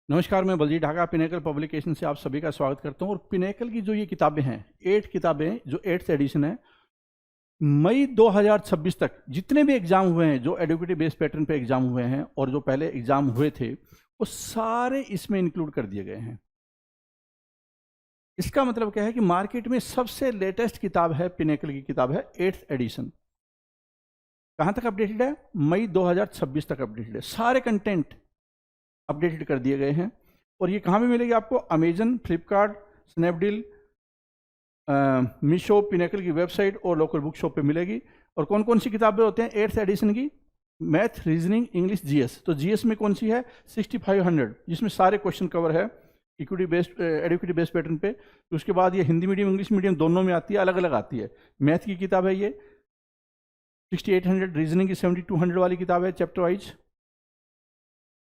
नमस्कार, मैं Baljeet Dhaka pinnacle publication से आप सभी का स्वागत करता हूं। और पिनेकल की जो ये किताबें हैं, 8 किताबें, जो 8th एडिशन है, मई 2026 तक जितने भी एग्जाम हुए हैं, जो एडुकेटिव बेस्ड पैटर्न पे एग्जाम हुए हैं और जो पहले एग्जाम हुए थे, वो सारे इसमें इंक्लूड कर दिए गए हैं। इसका मतलब क्या है कि मार्केट में सबसे लेटेस्ट किताब है, पिनेकल की किताब है 8th एडिशन। कहां तक अपडेटेड है? मई 2026 तक अपडेटेड है। सारे कंटेंट अपडेटेड कर दिए गए हैं। और ये कहाँ भी मिलेगी आपको? Amazon, Flipkart, Snapdeal, Meesho, pinnacle की वेबसाइट और लोकल बुक शॉप पे मिलेगी। और कौन कौन सी किताबें होते हैं 8th एडिशन की? Math, reasoning, English, GS. तो जीएस में कौन सी है? 6500, जिसमें सारे क्वेश्चन कवर है equity based, educative based pattern पे। उसके बाद ये हिंदी मीडियम, इंग्लिश मीडियम दोनों में आती है, अलग अलग आती है। मैथ की किताब है ये 6800, रीजनिंग की 7200 वाली किताब है चैप्टर वाइज,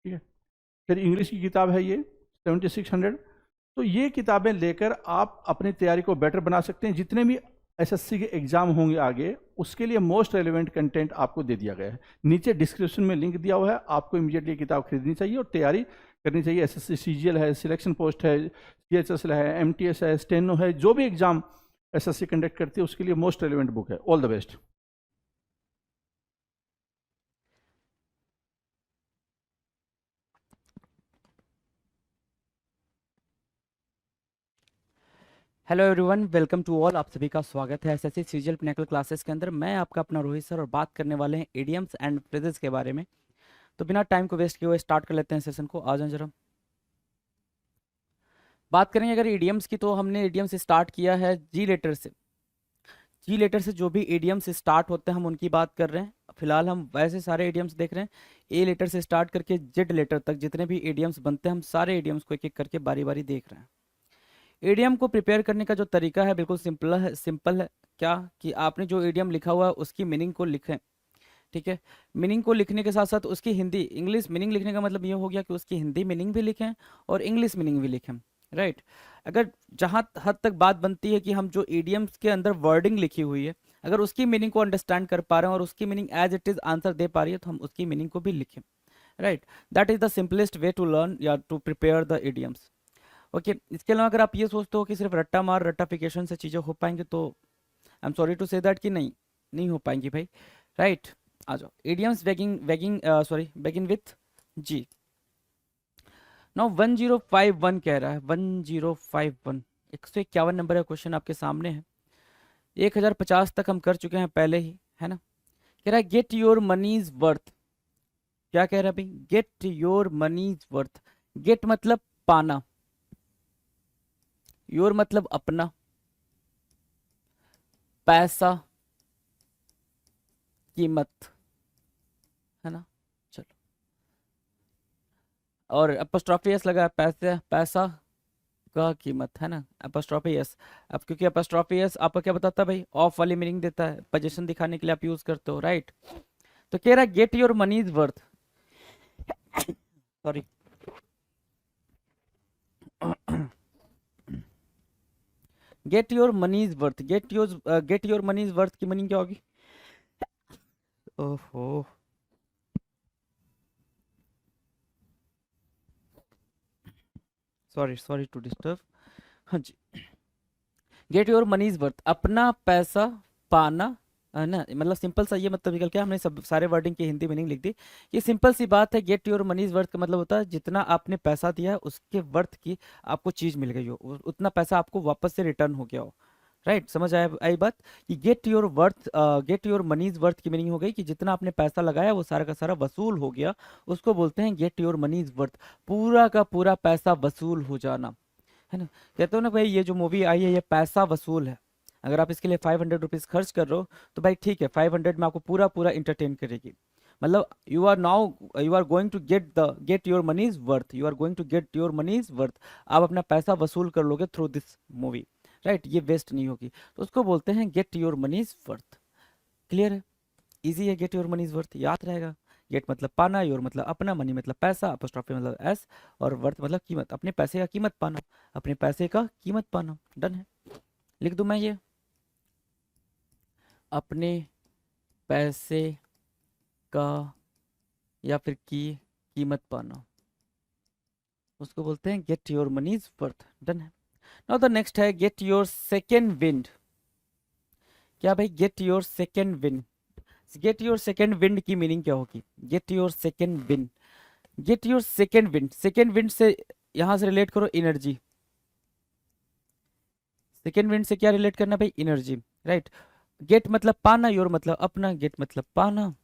ठीक है। फिर इंग्लिश की किताब है ये 7600। तो ये किताबें लेकर आप अपनी तैयारी को बेटर बना सकते हैं। जितने भी एसएससी के एग्जाम होंगे आगे, उसके लिए मोस्ट रेलिवेंट कंटेंट आपको दे दिया गया है। नीचे डिस्क्रिप्शन में लिंक दिया हुआ है, आपको इमीडिएटली किताब खरीदनी चाहिए और तैयारी करनी चाहिए। एसएससी सीजीएल है, सिलेक्शन पोस्ट है, सीएचएसएल है, एमटीएस है, स्टेनो है, जो भी एग्जाम एसएससी कंडक्ट करती है उसके लिए मोस्ट रेलिवेंट बुक है। All the best. Hello everyone, welcome to all. आप सभी का स्वागत है एसएससी सीजीएल पिनेकल क्लासेस के अंदर। मैं आपका अपना रोहित सर और बात करने वाले हैं इडियम्स एंड फ्रेजेस के बारे में। तो बिना टाइम को वेस्ट किए हुए स्टार्ट कर लेते हैं सेशन को। आ जाओ जरा। बात करेंगे अगर इडियम्स की, तो हमने इडियम से स्टार्ट किया है जी लेटर से। जी लेटर से जो भी इडियम्स स्टार्ट होते हैं हम उनकी बात कर रहे हैं। फिलहाल हम वैसे सारे इडियम्स देख रहे हैं, ए लेटर से स्टार्ट करके जेड लेटर तक जितने भी इडियम्स बनते हैं हम सारे इडियम्स को एक एक करके बारी बारी देख रहे हैं। ईडीएम को प्रिपेयर करने का जो तरीका है बिल्कुल सिंपल है। क्या कि आपने जो ईडीएम लिखा हुआ है उसकी मीनिंग को लिखें, ठीक है। मीनिंग को लिखने के साथ साथ उसकी हिंदी इंग्लिश मीनिंग लिखने का मतलब ये हो गया कि उसकी हिंदी मीनिंग भी लिखें और इंग्लिश मीनिंग भी लिखें, राइट। अगर जहाँ हद तक बात बनती है कि हम जो ईडीएम्स के अंदर वर्डिंग लिखी हुई है, अगर उसकी मीनिंग को अंडरस्टैंड कर पा रहे हैं और उसकी meaning as it is answer दे पा रही है, तो हम उसकी मीनिंग को भी लिखें, right. That is the simplest way to learn या to prepare the idioms. Okay, इसके अलावा अगर आप ये सोचते हो कि सिर्फ रट्टा मार रट्टाफिकेशन से चीज़ें हो पाएंगे, तो I am sorry to say that कि नहीं हो पाएंगी भाई, राइट। आ जाओ। Idioms beginning beginning sorry begin with G. Now 1051 कह रहा है, 1051, 151 नंबर का क्वेश्चन आपके सामने है। 1050 तक हम कर चुके हैं पहले ही, है ना। कह रहा है गेट योर मनीज वर्थ। क्या कह रहा है भाई? Get your money's worth. Get मतलब पाना, योर मतलब अपना, पैसा, कीमत, है ना। चलो, और अपोस्ट्रोफी एस लगा है, पैसे पैसा का कीमत, है ना, अपोस्ट्रोफी एस। अब क्योंकि अपोस्ट्रोफी एस आपको क्या बताता है भाई? ऑफ वाली मीनिंग देता है, पोजीशन दिखाने के लिए आप यूज करते हो, राइट। तो कह रहा है get your money's worth, sorry get your money's worth. Get your money's worth की मीनिंग क्या होगी? ओहो, सॉरी सॉरी टू डिस्टर्ब। हाँ जी, गेट योर मनीज वर्थ, अपना पैसा पाना, है ना। मतलब सिंपल सा ये मतलब निकल के हमने सब सारे वर्डिंग की हिंदी मीनिंग लिख दी। ये सिंपल सी बात है। गेट योर मनीज वर्थ का मतलब होता है जितना आपने पैसा दिया है उसके वर्थ की आपको चीज मिल गई हो, उतना पैसा आपको वापस से रिटर्न हो गया हो, राइट। समझ आया आई बात? कि गेट योर मनीज वर्थ की मीनिंग हो गई कि जितना आपने पैसा लगाया वो सारा का सारा वसूल हो गया, उसको बोलते हैं गेट योर मनीज वर्थ। पूरा का पूरा पैसा वसूल हो जाना, है ना। कहते हो ना भाई, ये जो मूवी आई है ये पैसा वसूल है। अगर आप इसके लिए 500 रुपीज खर्च कर रहे हो तो भाई ठीक है, 500 में आपको पूरा पूरा इंटरटेन करेगी। मतलब you are going to get your money's worth, you are going to get your money's worth. आप अपना पैसा वसूल कर लोगे थ्रू दिस मूवी, राइट। ये वेस्ट नहीं होगी, तो उसको बोलते हैं get your money's worth. Clear है? इजी है, गेट योर मनीज वर्थ याद रहेगा। गेट मतलब पाना, योर मतलब अपना, मनी मतलब पैसा, अपोस्ट्रोफी मतलब एस, और वर्थ मतलब कीमत, अपने पैसे का कीमत पाना, अपने पैसे का कीमत पाना। डन है? लिख दूं मैं ये? अपने पैसे का या फिर की कीमत पाना। उसको बोलते हैं get your money's worth. Done है। नाउ द नेक्स्ट है गेट योर सेकेंड विंड। क्या भाई, get your second wind. Get your second wind की मीनिंग क्या होगी? Get your second wind, get your second wind, second wind से यहां से रिलेट करो एनर्जी। सेकेंड विंड से क्या रिलेट करना भाई? Energy, right. गेट मतलब पाना, योर मतलब अपना, गेट मतलब पाना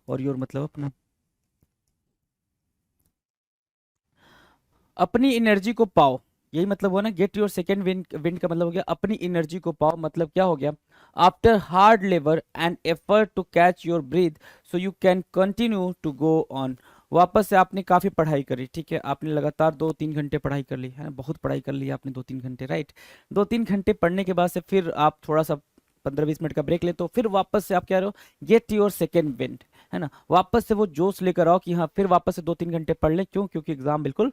और योर मतलब अपना। अपनी एनर्जी को पाओ, यही मतलब हुआ ना। Get your second wind, wind का मतलब हो गया अपनी एनर्जी को पाओ। मतलब क्या हो गया? After hard labour and effort to catch your breath so you can continue to go on. वापस से आपने काफी पढ़ाई करी, ठीक है, आपने लगातार 2-3 घंटे पढ़ाई कर ली है ना, बहुत पढ़ाई कर ली आपने 2-3 घंटे, राइट। 2-3 घंटे पढ़ने के बाद से फिर आप थोड़ा सा 15-20 मिनट का ब्रेक ले, तो फिर वापस से आप कह रहे हो गेट योर सेकेंड विंड, है ना। वापस से वो जोश लेकर आओ कि हाँ फिर वापस से 2-3 घंटे पढ़ ले। क्यों? क्योंकि एग्जाम बिल्कुल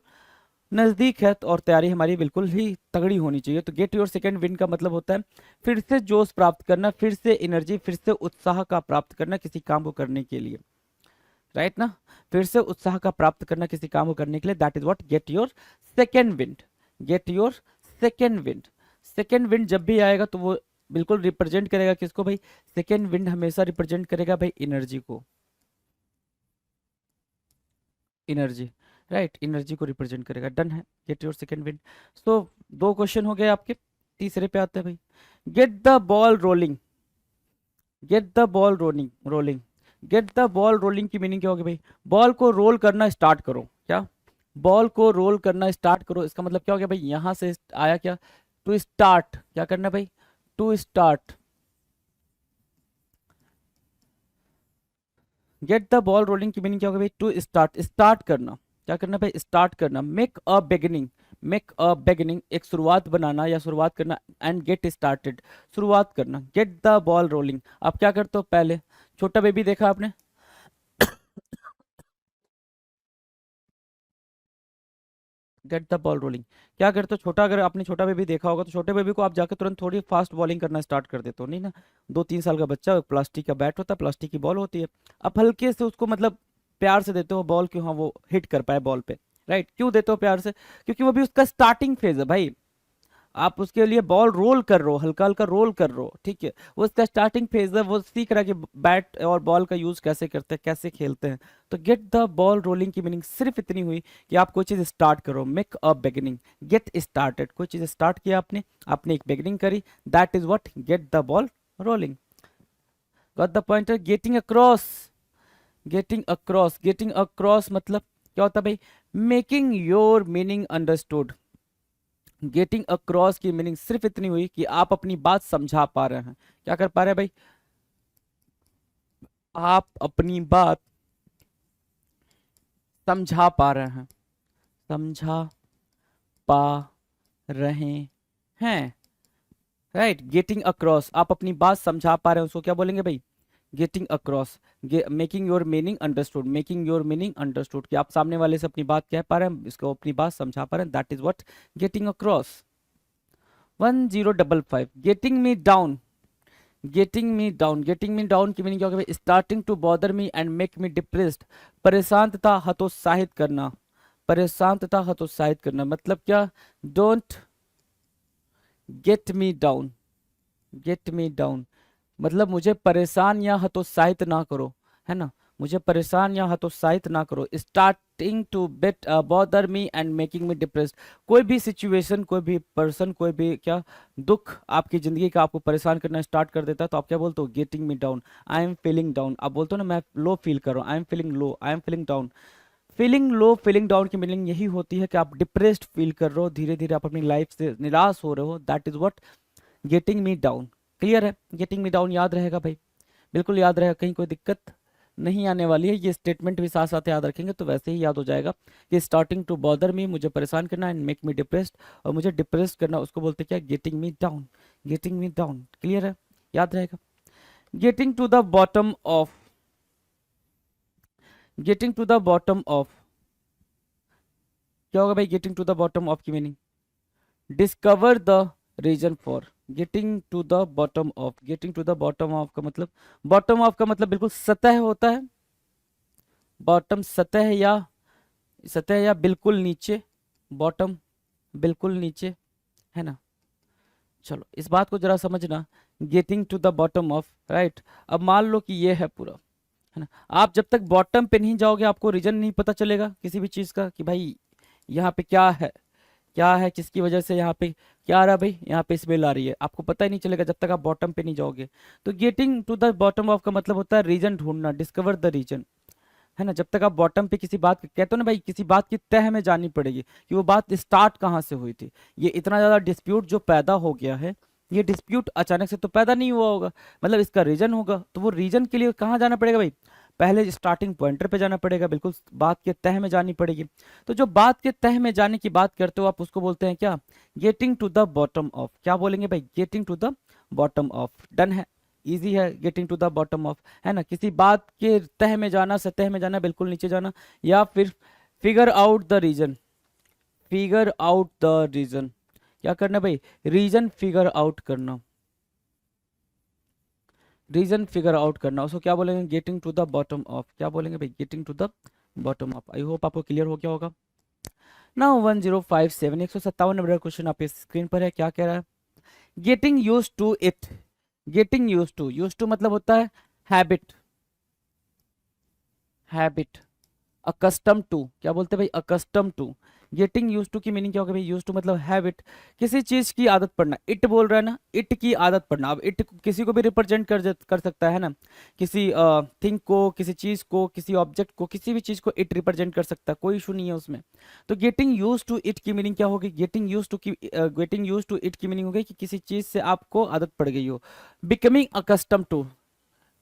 नजदीक है और तैयारी हमारी बिल्कुल ही तगड़ी होनी चाहिए। तो गेट योर सेकेंड विन का मतलब होता है फिर से जोश प्राप्त करना, फिर से एनर्जी, फिर से उत्साह का प्राप्त करना किसी काम को करने के लिए, राइट ना। फिर से उत्साह का प्राप्त करना किसी काम को करने के लिए, that is what get your second wind. Get your second wind. Second wind जब भी आएगा तो वो बिल्कुल रिप्रेजेंट करेगा किसको भाई? सेकेंड विंड हमेशा रिप्रेजेंट करेगा भाई एनर्जी को, एनर्जी, राइट, एनर्जी को रिप्रेजेंट करेगा। डन है, get your second wind. So 2 question हो गए आपके। तीसरे पे आते हैं भाई, gate the ball rolling. Gate the ball rolling, rolling, gate the ball rolling की मीनिंग क्या होगी भाई? बॉल को रोल करना स्टार्ट करो। क्या? बॉल को रोल करना स्टार्ट करो, इसका मतलब क्या हो गया भाई? यहां से आया क्या? टू स्टार्ट, क्या करना भाई? To start. Get the ball rolling की मीनिंग क्या होगा भाई? टू स्टार्ट, स्टार्ट करना। क्या करना भाई? स्टार्ट करना। Make a beginning, make a beginning, एक शुरुआत बनाना या शुरुआत करना। एंड गेट स्टार्टेड, शुरुआत करना। गेट द बॉल रोलिंग, आप क्या करते हो? पहले छोटा बेबी देखा आपने? गेट द बॉल रोलिंग, क्या करते हो? छोटा, अगर आपने छोटा बेबी देखा होगा तो छोटे बेबी को आप जाकर तुरंत थोड़ी फास्ट बॉलिंग करना स्टार्ट कर देते हो, नहीं ना। 2-3 साल का बच्चा, प्लास्टिक का बैट होता है, प्लास्टिक की बॉल होती है, आप हल्के से उसको मतलब प्यार से देते हो बॉल, क्यों? हाँ वो हिट कर पाए बॉल पे, राइट। क्यों देते हो प्यार से? क्योंकि वो भी उसका स्टार्टिंग फेज है भाई। आप उसके लिए बॉल रोल कर रहे हो, हल्का हल्का रोल कर रहे हो, ठीक है। वो उसका स्टार्टिंग फेज है, वो सीख रहा है कि बैट और बॉल का यूज कैसे करते हैं, कैसे खेलते हैं। तो गेट द बॉल रोलिंग की मीनिंग सिर्फ इतनी हुई कि आप कोई चीज स्टार्ट करो, make a beginning, get started, कोई चीज स्टार्ट किया आपने, आपने एक बिगिनिंग करी, that is what gate the ball rolling. Got the pointer? Getting across, getting across, getting across मतलब क्या होता है भाई? Making your meaning understood. Getting across की मीनिंग सिर्फ इतनी हुई कि आप अपनी बात समझा पा रहे हैं। क्या कर पा रहे हैं भाई? आप अपनी बात समझा पा रहे हैं, समझा पा रहे हैं, राइट। गेटिंग अक्रॉस, आप अपनी बात समझा पा रहे हैं, उसको क्या बोलेंगे भाई? Getting across. Making your meaning understood, making your meaning understood, कि आप सामने वाले से अपनी बात कह पा रहे हैं, इसको अपनी बात समझा पा रहे हैं, that is what getting across. 1055, getting me down. Getting me down, getting me down की मीनिंग क्या होगा? Starting to bother me and make me depressed, परेशान तथा हतोत्साहित करना, परेशान तथा हतोत्साहित करना। मतलब क्या? Don't get me down, get me down मतलब मुझे परेशान या हतोत्साहित ना करो, है ना। मुझे परेशान या हतोत्साहित ना करो। Starting to bet bother me and making me depressed, कोई भी सिचुएशन, कोई भी पर्सन, कोई भी क्या दुख आपकी जिंदगी का आपको परेशान करना स्टार्ट कर देता है, तो आप क्या बोलते हो? Getting me down, I am feeling down. आप बोलते हो ना मैं लो फील कर रहा हूँ, I am feeling low, I am feeling down. Feeling low, feeling down की मीनिंग यही होती है कि आप डिप्रेस्ड फील कर रहे हो, धीरे धीरे आप अपनी लाइफ से निराश हो रहे हो, that is what getting me down. Clear है? गेटिंग मी डाउन याद रहेगा भाई, बिल्कुल याद रहेगा, कहीं कोई दिक्कत नहीं आने वाली है। ये स्टेटमेंट भी साथ साथ याद रखेंगे तो वैसे ही याद हो जाएगा कि स्टार्टिंग टू बॉदर मी, मुझे परेशान करना, एंड मेक मी डिप्रेस्ड, और मुझे डिप्रेस्ड करना उसको बोलते क्या? Getting me down, getting me down. Clear है? याद रहेगा। Getting to the bottom of, getting to the bottom of क्या होगा भाई? Getting to the bottom of की meaning discover the reason for. Getting to the bottom of, getting to the bottom of का मतलब, bottom of का मतलब बिल्कुल सतह होता है। बॉटम सतह या, सतह या बिल्कुल नीचे, बॉटम बिल्कुल नीचे, है ना। चलो इस बात को जरा समझना, getting to the bottom of, right. अब मान लो कि ये है पूरा, है ना। आप जब तक बॉटम पे नहीं जाओगे आपको रीजन नहीं पता चलेगा किसी भी चीज़ का कि भाई यहाँ पे क्या है, क्या है, किसकी वजह से यहाँ पे क्या आ रहा है, भाई यहाँ पे स्मेल आ रही है, आपको पता ही नहीं चलेगा जब तक आप बॉटम पे नहीं जाओगे। तो getting to the bottom of का मतलब होता है रीजन ढूंढना, डिस्कवर द रीजन, है ना। जब तक आप बॉटम पे किसी बात कहते हो ना भाई, किसी बात की तह में जानी पड़ेगी कि वो बात स्टार्ट कहाँ से हुई थी। ये इतना ज़्यादा डिस्प्यूट जो पैदा हो गया है, ये डिस्प्यूट अचानक से तो पैदा नहीं हुआ होगा, मतलब इसका रीजन होगा। तो वो रीजन के लिए कहाँ जाना पड़ेगा भाई, पहले स्टार्टिंग पॉइंटर पे जाना पड़ेगा, बिल्कुल बात के तह में जानी पड़ेगी। तो जो बात के तह में जाने की बात करते हो आप उसको बोलते हैं क्या, getting to the bottom of. क्या बोलेंगे भाई, getting to the bottom of. Done है, इजी है, getting to the bottom of, है ना। किसी बात के तह में जाना, सतह में जाना, बिल्कुल नीचे जाना, या फिर figure out the reason, figure out the reason. क्या करना भाई, रीजन फिगर आउट करना, रीजन फिगर आउट करना, उसको क्या बोलेंगे, getting to the bottom of. क्या बोलेंगे भाई, getting to the bottom of. I hope आपको क्लियर हो गया होगा। नाउ 1057, 157 नंबर क्वेश्चन आपके स्क्रीन पर है। क्या कह रहा है, getting use to it. Getting use to मतलब होता है हैबिट, हैबिट। अकस्टम टू, क्या बोलते हैं भाई, accustom to. Getting use to की मीनिंग क्या होगा भाई, यूज टू मतलब हैबिट, किसी चीज की आदत पड़ना। इट बोल रहा है ना, इट की आदत पड़ना। अब इट किसी को भी रिप्रेजेंट कर सकता है ना, किसी थिंग को, किसी चीज को, किसी ऑब्जेक्ट को, किसी भी चीज को इट रिप्रेजेंट कर सकता है, कोई इशू नहीं है उसमें। तो गेटिंग यूज टू इट की मीनिंग क्या होगी, गेटिंग यूज टू इट की मीनिंग होगी कि किसी चीज से आपको आदत पड़ गई हो। Becoming accustom to,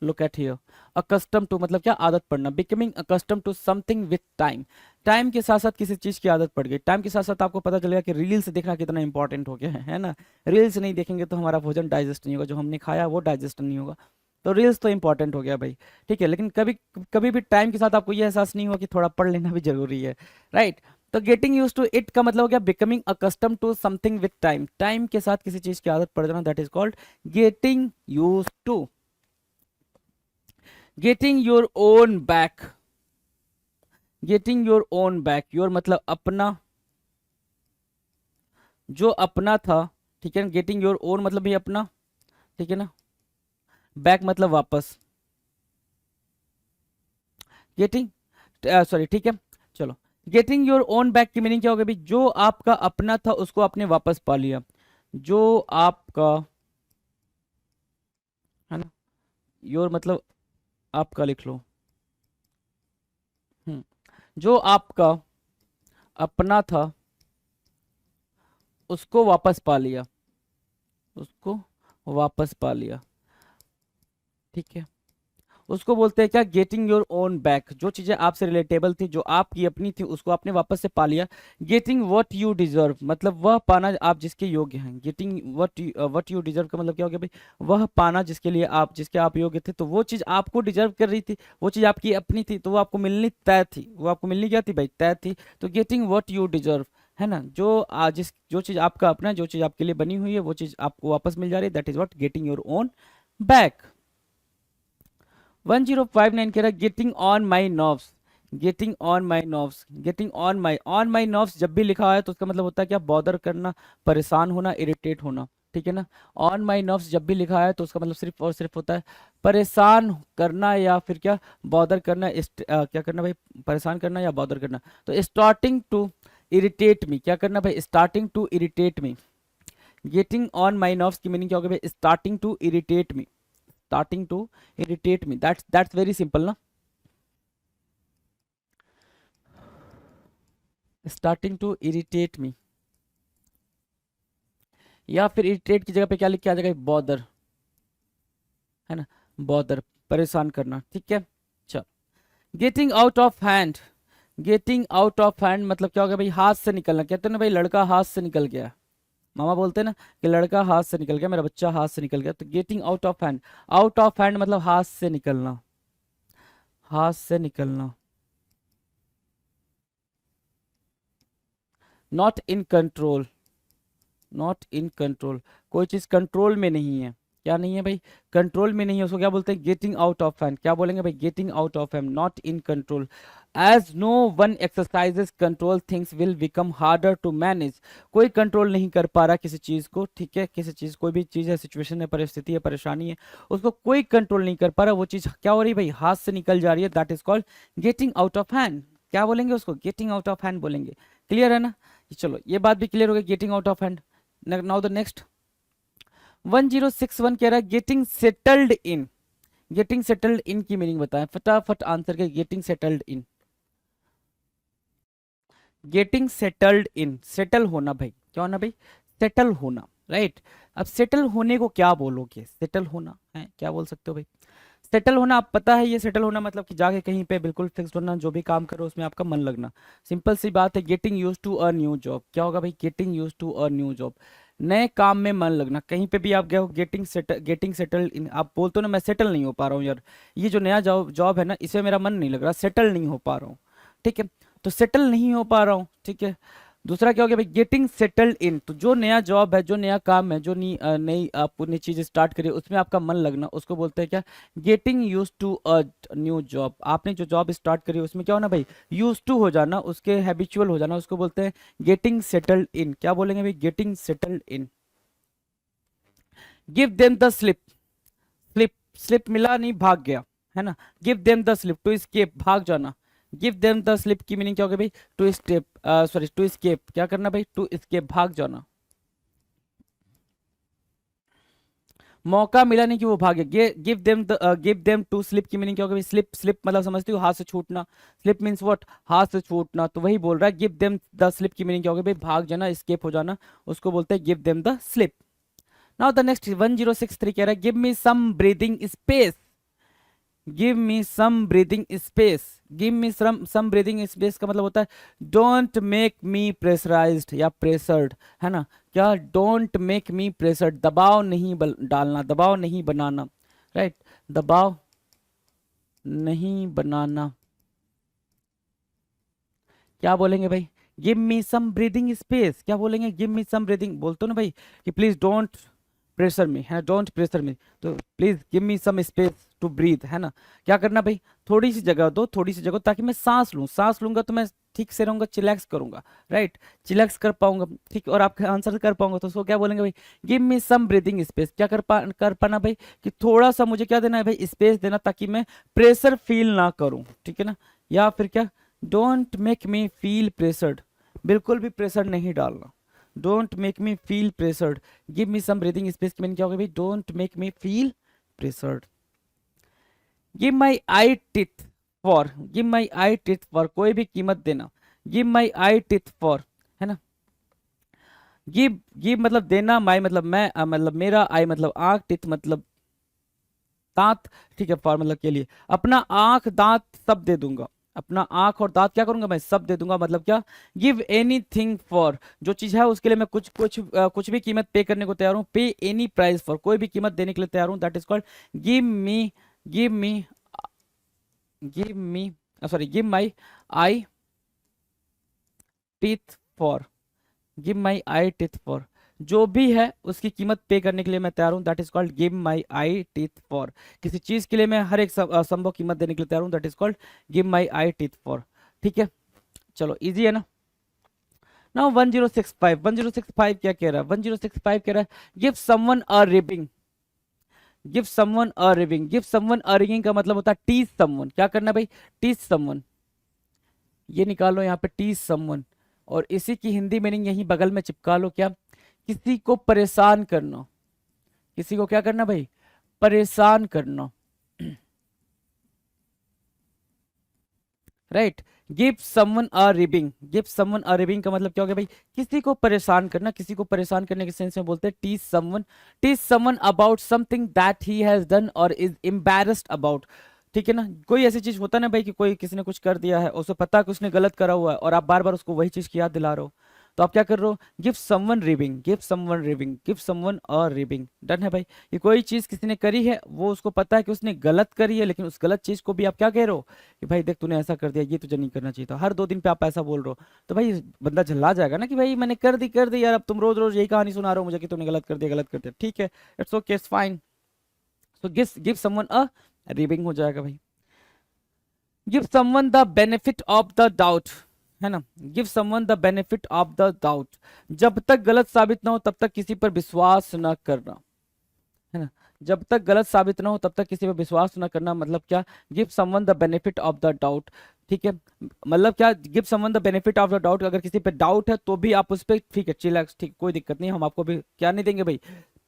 look at here, accustom to मतलब क्या, आदत पड़ना। Becoming accustom to something with time, time के साथ साथ किसी चीज की आदत पड़ गई। टाइम के साथ साथ आपको पता चलेगा कि रील्स देखना कितना इंपॉर्टेंट हो गया है ना। रील्स नहीं देखेंगे तो हमारा भोजन डाइजेस्ट नहीं होगा, जो हमने खाया वो डाइजेस्ट नहीं होगा। तो रील्स तो इंपॉर्टेंट हो गया भाई, ठीक है। लेकिन कभी कभी भी टाइम के साथ आपको ये एहसास नहीं हुआ कि थोड़ा पढ़ लेना भी जरूरी है, राइट। तो गेटिंग यूज टू इट का मतलब हो गया becoming accustom to something with time, time के साथ किसी चीज की आदत पड़ जाना, that is called getting use to. Getting your own back, getting your own back, your मतलब अपना, जो अपना था, ठीक है ना। गेटिंग योर ओन मतलब भी अपना, ठीक है ना। बैक मतलब वापस, गेटिंग, सॉरी, ठीक है। चलो, गेटिंग योर ओन बैक की मीनिंग क्या होगा भाई, जो आपका अपना था उसको आपने वापस पा लिया, जो आपका, है ना। योर मतलब आपका लिख लो, जो आपका अपना था उसको वापस पा लिया, उसको वापस पा लिया, ठीक है। उसको बोलते हैं क्या, गेटिंग योर ओन बैक। जो चीजें आपसे रिलेटेबल थी, जो आपकी अपनी थी, उसको आपने वापस से पा लिया। गेटिंग व्हाट यू डिजर्व मतलब वह पाना आप जिसके योग्य हैं। गेटिंग व्हाट यू डिजर्व का मतलब क्या हो गया भाई, वह पाना जिसके लिए आप, जिसके आप योग्य थे। तो वो चीज आपको डिजर्व कर रही थी, वो चीज आपकी अपनी थी, तो वो आपको मिलनी तय थी, वो आपको मिलनी क्या थी भाई, तय थी। तो गेटिंग व्हाट यू डिजर्व, है ना। जो जिस जो चीज आपका अपना है, जो चीज आपके लिए बनी हुई है, वो चीज आपको वापस मिल जा रही है, that is what getting your own back. 1059 कह रहा है getting on my nerves, getting on my nerves. Getting on my nerves जब भी लिखा है तो उसका मतलब होता है क्या, बॉदर करना, परेशान होना, इरिटेट होना, ठीक है ना। ऑन माई नर्व्स जब भी लिखा है तो उसका मतलब सिर्फ और सिर्फ होता है परेशान करना, या फिर क्या, बॉदर करना, क्या करना भाई, परेशान करना या बॉदर करना। तो स्टार्टिंग टू इरिटेट मी, क्या करना भाई, starting to irritate me. Getting on my nerves की मीनिंग क्या होगा भाई, starting to irritate me, starting to irritate me, that's very simple ना, starting to irritate me। या फिर irritate की जगह पे क्या लिख के आ जाएगा, बॉदर, है ना, बॉदर, परेशान करना, ठीक है। चल, getting out of hand, getting out of hand मतलब क्या होगा भाई, हाथ से निकलना। कहते हैं ना भाई, लड़का हाथ से निकल गया, मामा बोलते हैं ना कि लड़का हाथ से निकल गया, मेरा बच्चा हाथ से निकल गया। तो getting out of hand, out of hand मतलब हाथ से निकलना, हाथ से निकलना। Not in control, not in control, कोई चीज कंट्रोल में नहीं है, क्या नहीं है भाई, कंट्रोल में नहीं है, उसको क्या बोलते हैं, गेटिंग आउट ऑफ हैंड। क्या बोलेंगे भाई, getting out of hand, not in control. As no one exercises control things will become harder to manage. कोई कंट्रोल नहीं कर पा रहा किसी चीज को, ठीक है, किसी चीज, कोई भी चीज है, सिचुएशन है, परिस्थिति है, परेशानी है, उसको कोई कंट्रोल नहीं कर पा रहा, वो चीज क्या हो रही है भाई, हाथ से निकल जा रही है, that is called getting out of hand. क्या बोलेंगे उसको, गेटिंग आउट ऑफ हैंड बोलेंगे। क्लियर है ना, चलो ये बात भी क्लियर हो गई, getting out of hand. Now the next 1061 कह रहा है गेटिंग सेटल्ड इन। गेटिंग सेटल्ड इन की मीनिंग बताएं, फटाफट आंसर के, गेटिंग सेटल्ड इन। गेटिंग सेटल्ड इन, सेटल होना भाई, क्या होना भाई, सेटल होना, राइट। अब सेटल होने को क्या बोलोगे, सेटल होना है, क्या बोल सकते हो भाई, सेटल होना। आप पता है ये सेटल होना मतलब कि जाके कहीं पे बिल्कुल फिक्स्ड होना, जो भी काम करो उसमें आपका मन लगना, सिंपल सी बात है। Getting use to a new job, क्या होगा भाई, getting use to a new job, नए काम में मन लगना। कहीं पे भी आप गए हो, गेटिंग सेटल्ड इन, आप बोलते हो ना मैं सेटल नहीं हो पा रहा हूँ यार, ये जो नया जॉब जॉब है ना इसमें मेरा मन नहीं लग रहा, सेटल नहीं हो पा रहा हूँ, ठीक है, तो सेटल नहीं हो पा रहा हूँ, ठीक है। दूसरा क्या हो गया भाई, गेटिंग सेटल्ड इन, तो जो नया जॉब है, जो नया काम है, जो नई आप नई चीज स्टार्ट करिए उसमें आपका मन लगना, उसको बोलते हैं क्या, getting use to a new job. आपने जो जॉब स्टार्ट करी उसमें क्या होना भाई, यूज टू हो जाना, उसके हैबिचुअल हो जाना, उसको बोलते हैं गेटिंग सेटल्ड इन। क्या बोलेंगे भाई, getting settled in. Give them the slip, slip, slip मिला नहीं, भाग गया, है ना। Give them the slip, to escape, भाग जाना। गिव देम द स्लिप की मीनिंग क्या होगी भाई, to step, sorry to escape, क्या करना भाई, टू एस्केप, भाग जाना। मौका मिला नहीं कि वो भागे, गिव देम टू स्लिप की मीनिंग क्या होगी भाई, स्लिप, स्लिप मतलब समझते हो हाथ से छूटना, स्लिप मीन्स व्हाट, हाथ से छूटना, तो वही बोल रहा है गिव देम द स्लिप की मीनिंग क्या होगी भाई, भाग जाना, एस्केप हो जाना, उसको बोलते हैं give them the slip. Now the next 1063 कह रहा है give me some breathing space. Give me some breathing space, give me some breathing space का मतलब होता है डोंट मेक मी प्रेशराइज्ड या प्रेशर्ड, है ना। क्या, डोंट मेक मी प्रेशर्ड, दबाव नहीं डालना, दबाव नहीं बनाना, राइट, दबाव नहीं बनाना। क्या बोलेंगे भाई, give me some breathing space, क्या बोलेंगे, गिव मी सम ब्रीदिंग, बोलते हो ना भाई कि प्लीज डोंट प्रेशर मी, है, डोंट प्रेशर मी, तो please give me some space to breathe, है ना। क्या करना भाई, थोड़ी सी जगह दो, थोड़ी सी जगह, ताकि मैं सांस लूं, सांस लूंगा तो मैं ठीक से रहूंगा, चिलैक्स करूंगा, राइट, चिलैक्स कर पाऊंगा, ठीक, और आप आंसर कर पाऊंगा, तो उसको क्या बोलेंगे भाई, give me some breathing space. क्या कर पाना भाई, कि थोड़ा सा मुझे क्या देना है भाई, स्पेस देना, ताकि मैं प्रेशर फील ना करूं, ठीक है ना। या फिर क्या, don't make me feel pressured, बिल्कुल भी प्रेशर नहीं डालना, don't make me feel pressured. Give me some breathing space की मीनिंग क्या होगी भाई, don't make me feel pressured. Give my eye teeth for, give my eye teeth for, कोई भी कीमत देना, give my eye teeth for, है ना। गिव मतलब देना, माई मतलब मैं, मतलब मेरा, आई मतलब आंख, टिथ मतलब दांत, ठीक है, फॉर मतलब के लिए, अपना आंख दांत सब दे दूंगा, अपना आंख और दांत क्या करूंगा मैं, सब दे दूंगा, मतलब क्या, गिव एनीथिंग फॉर, जो चीज है उसके लिए मैं कुछ भी कीमत पे करने को तैयार हूँ, पे एनी प्राइस फॉर, कोई भी कीमत देने के लिए तैयार हूँ, that is called give me, give me, give me, sorry, give my I teeth for, give my I teeth for, जो भी है उसकी कीमत पे करने के लिए मैं तैयार हूं, that is called give my I teeth for. किसी चीज के लिए मैं हर एक संभव कीमत देने के लिए तैयार हूं, that is called give my I teeth for, ठीक है। चलो इजी है ना। नाउ 1065 क्या कह रहा है, 1065 कह रहा है गिव समवन अ रिबिंग, गिव समवन अ रिबिंग, गिव समवन अ रिंगिंग का मतलब होता है टीज समवन। क्या करना भाई, टीज समवन, ये निकालो यहाँ पे, टीज समवन, और इसी की हिंदी मीनिंग यहीं बगल में चिपका लो, क्या, किसी को परेशान करना, किसी को क्या करना भाई, परेशान करना, राइट। गिव समवन अ रिबिंग, गिव समवन अ रिबिंग का मतलब क्या हो गया भाई, किसी को परेशान करना, किसी को परेशान करने के सेंस में बोलते हैं teach someone about something that he has done और इज एम्बैरेस्ड अबाउट, ठीक है ना। कोई ऐसी चीज होता है ना भाई कि कोई किसी ने कुछ कर दिया है, उसे पता है कि उसने गलत करा हुआ है, और आप बार बार उसको वही चीज की याद दिला रहे हो, तो आप क्या कर रहे हो, give someone ribbing, give someone ribbing, give someone अ रिबिंग, डन है भाई। ये कोई चीज किसी ने करी है, वो उसको पता है कि उसने गलत करी है, लेकिन उस गलत चीज को भी आप क्या कह रहे हो कि भाई देख तूने ऐसा कर दिया, ये तुझे नहीं करना चाहिए था, हर 2 दिन पे आप ऐसा बोल रहे हो, तो भाई बंदा झल्ला जाएगा ना कि भाई मैंने कर दी यार, अब तुम रोज रोज यही कहानी सुना रहे हो मुझे कि तूने गलत कर दिया, गलत कर दिया, ठीक है, it's okay, it's fine. So give someone a ribbing हो जाएगा भाई। Give someone the benefit of the doubt, है ना, give someone the benefit of the doubt, जब तक गलत साबित ना हो तब तक किसी पर विश्वास ना करना, है ना, जब तक गलत साबित ना हो तब तक किसी पर विश्वास ना करना, मतलब क्या, give someone the benefit of the doubt, ठीक है, मतलब क्या, give someone the benefit of the doubt, अगर किसी पे डाउट है तो भी आप उस पर ठीक है चिल्लाक्स, ठीक, कोई दिक्कत नहीं, हम आपको भी क्या नहीं देंगे भाई,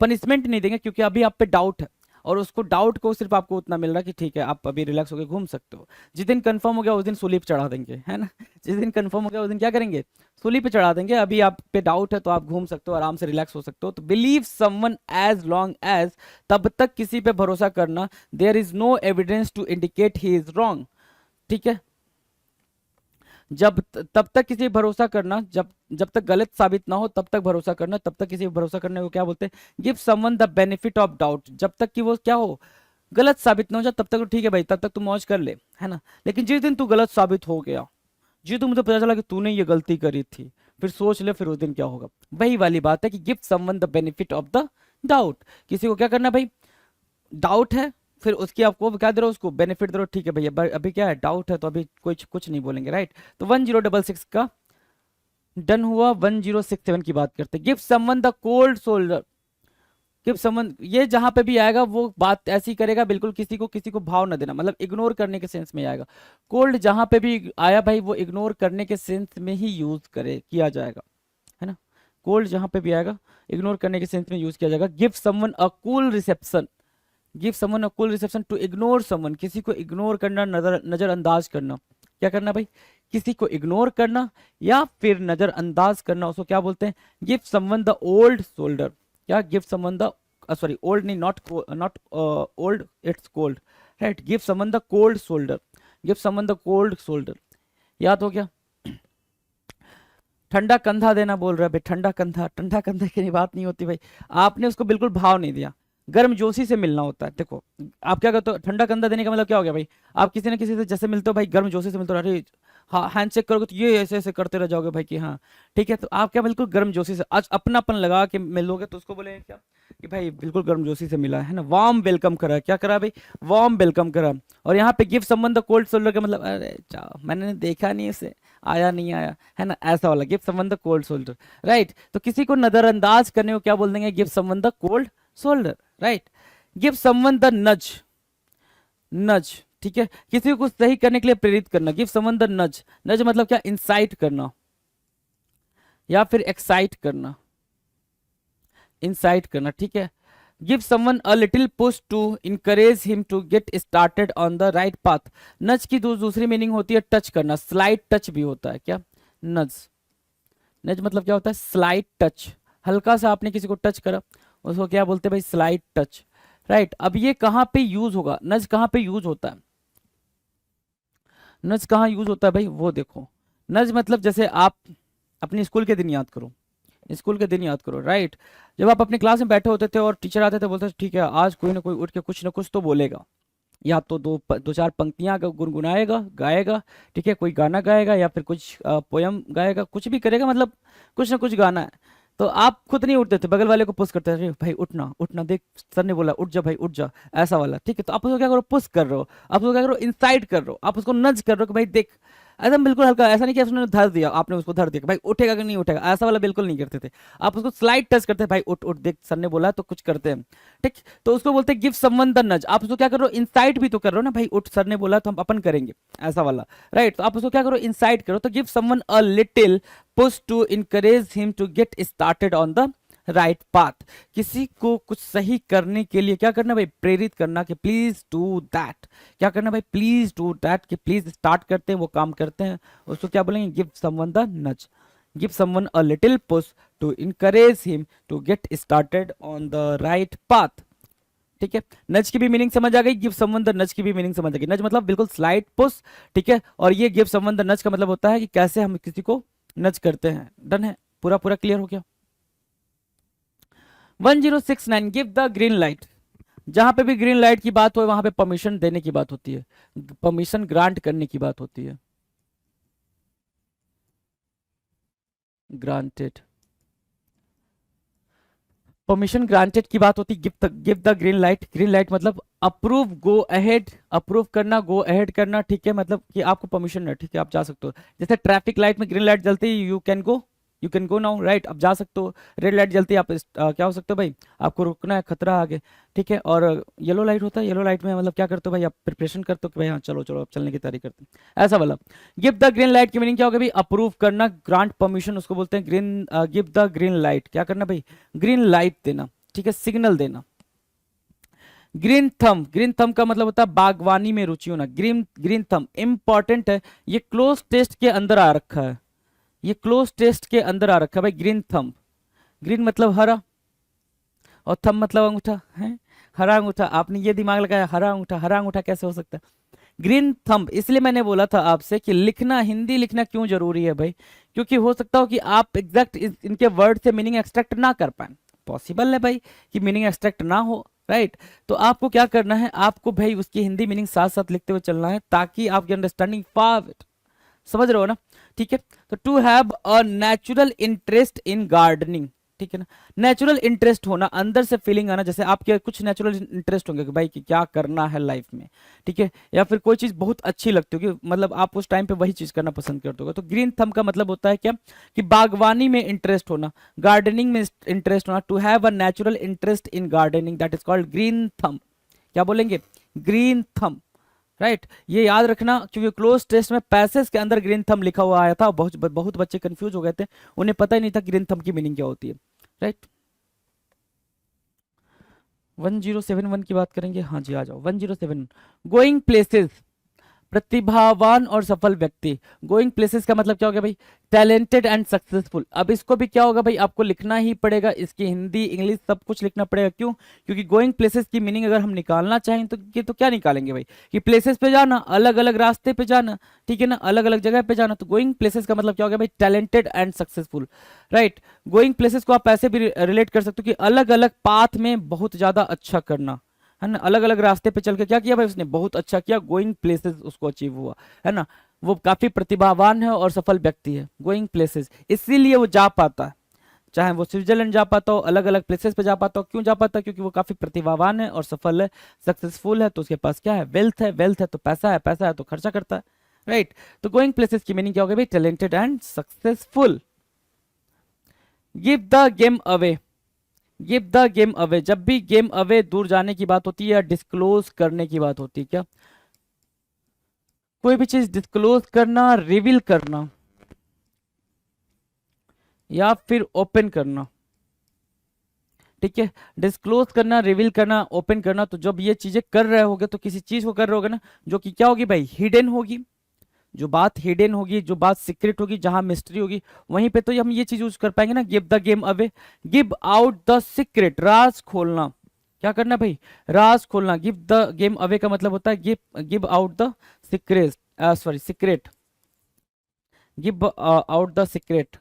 पनिशमेंट नहीं देंगे, क्योंकि अभी आप पे डाउट है और उसको डाउट को सिर्फ आपको उतना मिल रहा है कि ठीक है आप अभी रिलैक्स होकर घूम सकते हो। जिस दिन कंफर्म हो गया उस दिन सूली पे चढ़ा देंगे, है ना, जिस दिन कंफर्म हो गया उस दिन क्या करेंगे, सूली पे चढ़ा देंगे। अभी आप पे डाउट है तो आप घूम सकते हो, आराम से रिलैक्स हो सकते हो। तो believe someone as long as, तब तक किसी पे भरोसा करना, there is no evidence to indicate he is wrong, ठीक है, तब तक किसी पे भरोसा करना, जब तक गलत साबित ना हो तब तक भरोसा करना, तब तक किसी पे भरोसा करने को क्या बोलते हैं, give someone the benefit of doubt, जब तक कि वो क्या हो, गलत साबित ना हो जाए तब तक तो ठीक है भाई, तब तक तू मौज कर ले, है ना, लेकिन जिस दिन तू गलत साबित हो गया, जिस दिन मुझे पता चला कि तूने ये गलती करी थी, फिर सोच ले फिर उस दिन क्या होगा। वही वाली बात है कि give someone the benefit of the doubt, किसी को क्या करना भाई, डाउट है, फिर उसकी आपको क्या दे रहे हो, उसको बेनिफिट दे रहे हो, ठीक है भैया अभी क्या है, डाउट है तो अभी कुछ नहीं बोलेंगे, राइट। तो 1066 का डन हुआ। 1067 की बात करते हैं, give someone the cold shoulder, give someone, ये जहां पे भी आएगा वो बात ऐसी करेगा, बिल्कुल किसी को भाव ना देना, मतलब इग्नोर करने के सेंस में आएगा। कोल्ड जहां पे भी आया भाई वो इग्नोर करने के सेंस में ही यूज किया जाएगा, है ना, कोल्ड जहां पे भी आएगा इग्नोर करने के सेंस में यूज किया जाएगा। Give someone a cool reception, give someone a cool reception, to ignore someone, किसी को इग्नोर करना, नजरअंदाज करना, क्या करना भाई, किसी को इग्नोर करना या फिर नजरअंदाज करना, उसको क्या बोलते हैं, give someone the old shoulder, क्या, give someone the, sorry old नहीं, not old, it's cold, right, give someone the cold shoulder, give someone the cold shoulder, याद हो गया। ठंडा कंधा देना बोल रहा है भाई, ठंडा कंधा की बात नहीं होती भाई, आपने उसको बिल्कुल भाव नहीं दिया, गर्म जोशी से मिलना होता है। देखो आप क्या करते हो, ठंडा कंधा देने का मतलब क्या हो गया भाई, आप किसी न किसी से जैसे मिलते हो भाई, गर्म जोशी से मिलते हो, अरे हाँ हैंड चेक करोगे तो ये ऐसे ऐसे करते रह जाओगे भाई कि हाँ ठीक है, तो आप क्या बिल्कुल गर्म जोशी से आज अपनापन लगा के मिलोगे तो उसको बोलेंगे क्या कि भाई बिल्कुल गर्म जोशी से मिला है ना, वार्म वेलकम करा, क्या करा भाई, वार्म वेलकम करा। और यहाँ पे give someone the cold shoulder का मतलब, अरे चाओ मैंने देखा नहीं इसे, आया नहीं आया, है ना, ऐसा वाला give someone the cold shoulder, right. तो किसी को नजरअंदाज करने को क्या बोल देंगे, give someone the cold shoulder, right. Give someone the नज, नज, ठीक है, किसी को कुछ सही करने के लिए प्रेरित करना, गिव समवन द नज, नज मतलब क्या, इंसाइट करना या फिर एक्साइट करना, इंसाइट करना, ठीक है। Give someone a little push to encourage him to get started on the right path, nudge की दूसरी मीनिंग होती है टच करना, स्लाइट टच भी होता है, क्या, नज, नज मतलब क्या होता है, स्लाइट टच, हल्का सा आपने किसी को टच करा उसको क्या बोलते हैं भाई, स्लाइट टच, राइट। अब ये कहां पे यूज होगा, नज कहां पे यूज होता है, नज कहाँ यूज होता है भाई, वो देखो, नज मतलब जैसे आप अपने स्कूल के दिन याद करो, स्कूल के दिन याद करो, राइट। जब आप अपनी क्लास में बैठे होते थे और टीचर आते थे, बोलते थे ठीक है आज कोई ना कोई उठ के कुछ ना कुछ तो बोलेगा, या तो दो चार पंक्तियां गुनगुनाएगा, गाएगा, ठीक है, कोई गाना गाएगा या फिर कुछ पोयम गाएगा, कुछ भी करेगा, मतलब कुछ ना कुछ गाना है। तो आप खुद नहीं उठते थे, बगल वाले को पुश करते थे, "अरे भाई उठना उठना, देख सर ने बोला उठ जा भाई उठ जा", ऐसा वाला, ठीक है। तो आप उसको क्या करो, पुश कर रहे हो, आप उसको क्या करो, इंसाइट कर रहे हो, आप उसको नज कर रहे हो कि भाई देख, एकदम बिल्कुल हल्का, ऐसा नहीं कि उसने धर दिया, आपने उसको धर दिया कि भाई उठेगा कि नहीं उठेगा, ऐसा वाला बिल्कुल नहीं करते थे। आप उसको स्लाइड टच करते हैं, भाई उठ उठ, देख सर ने बोला तो कुछ करते हैं, ठीक। तो उसको बोलते हैं गिव समवन द नज, आप उसको क्या करो, इंसाइट भी तो कर रहे हो ना भाई, उठ सर ने बोला तो हम अपन करेंगे, ऐसा वाला, राइट। तो आप उसको क्या करो, इंसाइट करो, तो give someone a little push to encourage him to get started on the right path, किसी को कुछ सही करने के लिए क्या करना भाई, प्रेरित करना कि प्लीज डू दैट, क्या करना भाई, प्लीज डू दैट, कि प्लीज स्टार्ट करते हैं वो काम करते हैं, उसको क्या बोलेंगे, give someone the nudge, give someone a little push to encourage him to get started on the right path, ठीक है। नज की भी मीनिंग समझ आ गई, गिव समवन द नज की भी मीनिंग समझ आ गई, नज मतलब बिल्कुल स्लाइड पुश, ठीक है, और ये गिव समवन द नज का मतलब होता है कि कैसे हम किसी को नज करते हैं, डन है, पूरा पूरा क्लियर हो गया। 1069 गिव द ग्रीन लाइट, जहां पे भी ग्रीन लाइट की बात हो वहां पे परमिशन देने की बात होती है, परमिशन ग्रांट करने की बात होती है, ग्रांटेड, परमिशन ग्रांटेड की बात होती, give the green light. Green light मतलब अप्रूव, गो अहेड, अप्रूव करना, गो अहेड करना, ठीक है, मतलब कि आपको परमिशन है, ठीक है, आप जा सकते हो। जैसे ट्रैफिक लाइट में ग्रीन लाइट जलती है, you can go now, right, आप जा सकते हो। रेड लाइट जलती है, आप क्या हो सकते हो भाई, आपको रुकना है, खतरा आगे, ठीक है। और येलो लाइट होता है, येलो लाइट में मतलब क्या करते हो भाई, आप प्रिपरेशन करते हो कि भाई हाँ चलो चलो अब चलने की तैयारी करते हैं, ऐसा वाला। गिव द ग्रीन लाइट की मीनिंग क्या होगा भाई, अप्रूव करना, ग्रांट परमिशन उसको बोलते हैं। गिव द ग्रीन लाइट, क्या करना भाई, ग्रीन लाइट देना, ठीक है, सिग्नल देना। ग्रीन थंब, ग्रीन थंब का मतलब होता है बागवानी में रुचि होना। ग्रीन थंब इंपॉर्टेंट है, ये क्लोज टेस्ट के अंदर आ रखा है, ये क्लोज टेस्ट के अंदर आ रखा है भाई, ग्रीन थंब। ग्रीन मतलब हरा और थंब मतलब अंगूठा है, हरा अंगूठा, आपने ये दिमाग लगाया हरा अंगूठा, हरा अंगूठा कैसे हो सकता है, ग्रीन थंब। इसलिए मैंने बोला था आपसे कि लिखना, हिंदी लिखना क्यों जरूरी है भाई, क्योंकि हो सकता हो कि आप एग्जैक्ट इनके वर्ड से मीनिंग एक्सट्रैक्ट ना कर पाए, पॉसिबल है भाई कि मीनिंग एक्सट्रैक्ट ना हो, राइट। तो आपको क्या करना है, आपको भाई उसकी हिंदी मीनिंग साथ साथ लिखते हुए चलना है, ताकि आपकी अंडरस्टैंडिंग फास्ट, समझ रहे हो ना, ठीक है। तो to have a natural interest in gardening, ठीक है ना, नेचुरल इंटरेस्ट होना, अंदर से फीलिंग आना, जैसे आपके कुछ नेचुरल इंटरेस्ट होंगे कि भाई कि क्या करना है लाइफ में, ठीक है, या फिर कोई चीज बहुत अच्छी लगती होगी, मतलब आप उस टाइम पे वही चीज करना पसंद करते हो। तो ग्रीन थंब का मतलब होता है क्या, कि बागवानी में इंटरेस्ट होना, गार्डनिंग में इंटरेस्ट होना। To have a natural interest in gardening, that is called green thumb. क्या बोलेंगे, ग्रीन थंब, राइट। ये याद रखना, क्योंकि क्लोज टेस्ट में पैसेज के अंदर ग्रीन थंब लिखा हुआ आया था, बहुत बहुत बच्चे कंफ्यूज हो गए थे, उन्हें पता ही नहीं था ग्रीन थंब की मीनिंग क्या होती है, राइट। 1071 की बात करेंगे, हाँ जी आ जाओ 1071। गोइंग प्लेसेस, प्रतिभावान और सफल व्यक्ति। गोइंग प्लेसेस का मतलब क्या हो गया भाई, टैलेंटेड एंड सक्सेसफुल। अब इसको भी क्या होगा भाई, आपको लिखना ही पड़ेगा, इसकी हिंदी इंग्लिश सब कुछ लिखना पड़ेगा, क्यों, क्योंकि गोइंग प्लेसेस की मीनिंग अगर हम निकालना चाहें तो ये तो क्या निकालेंगे भाई, कि प्लेसेस पे जाना, अलग अलग रास्ते पे जाना, ठीक है ना, अलग अलग जगह पे जाना। तो गोइंग प्लेसेस का मतलब क्या हो गया भाई, talented and successful, right. Going places को आप ऐसे भी रिलेट कर सकते हो कि अलग अलग पाथ में बहुत ज्यादा अच्छा करना, है ना, अलग अलग रास्ते पे चल के क्या किया भाई उसने, बहुत अच्छा किया, गोइंग प्लेसेस उसको अचीव हुआ, है ना। वो काफी प्रतिभावान है और सफल व्यक्ति है, गोइंग प्लेसेस, इसीलिए वो जा पाता है, चाहे वो स्विट्जरलैंड जा पाता हो, अलग अलग प्लेसेस पे जा पाता हो, क्यों जा पाता है, क्योंकि वो काफी प्रतिभावान है और सफल है, सक्सेसफुल है, तो उसके पास क्या है, वेल्थ है, वेल्थ है तो पैसा है, पैसा है तो खर्चा करता है, राइट। तो गोइंग प्लेसेस की मीनिंग क्या होगी भाई, talented and successful. Give the game away, give the game away, जब भी गेम अवे दूर जाने की बात होती है या डिस्क्लोज करने की बात होती है, क्या, कोई भी चीज डिस्क्लोज करना, रिवील करना या फिर ओपन करना, ठीक है, डिस्क्लोज करना, रिवील करना, ओपन करना। तो जब ये चीजें कर रहे होगे तो किसी चीज को कर रहे होगे ना, जो कि क्या होगी भाई, हिडन होगी, जो बात हिडन होगी, जो बात सीक्रेट होगी, जहां मिस्ट्री होगी, वहीं पे तो हम ये चीज यूज कर पाएंगे ना, give the game away. Give out the secret, राज खोलना, क्या करना भाई, राज खोलना। गिव द गेम अवे का मतलब होता है give out the secret, sorry secret, give out the secret,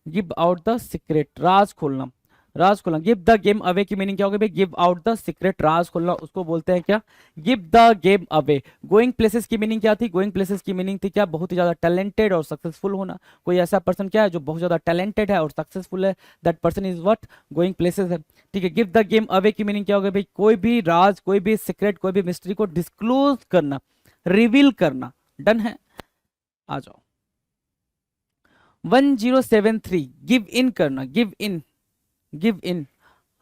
give out the secret, राज खोलना, राज खोलना। गिव द गेम अवे की मीनिंग क्या होगी भाई, गिव आउट द सीक्रेट, राज खोलना, उसको बोलते हैं क्या, give the game away. Going places की मीनिंग क्या थी, गोइंग प्लेसेस की मीनिंग थी क्या, बहुत ही ज्यादा टैलेंटेड और सक्सेसफुल होना। कोई ऐसा पर्सन क्या है जो बहुत ज्यादा टैलेंटेड है और सक्सेसफुल है, that person is what, going places है, ठीक है। गिव द गेम अवे की मीनिंग क्या होगा भाई, कोई भी राज, कोई भी सीक्रेट, कोई भी मिस्ट्री को डिस्क्लोज करना, रिवील करना, डन है, आ जाओ 1073। गिव इन करना, गिव इन, गिव इन,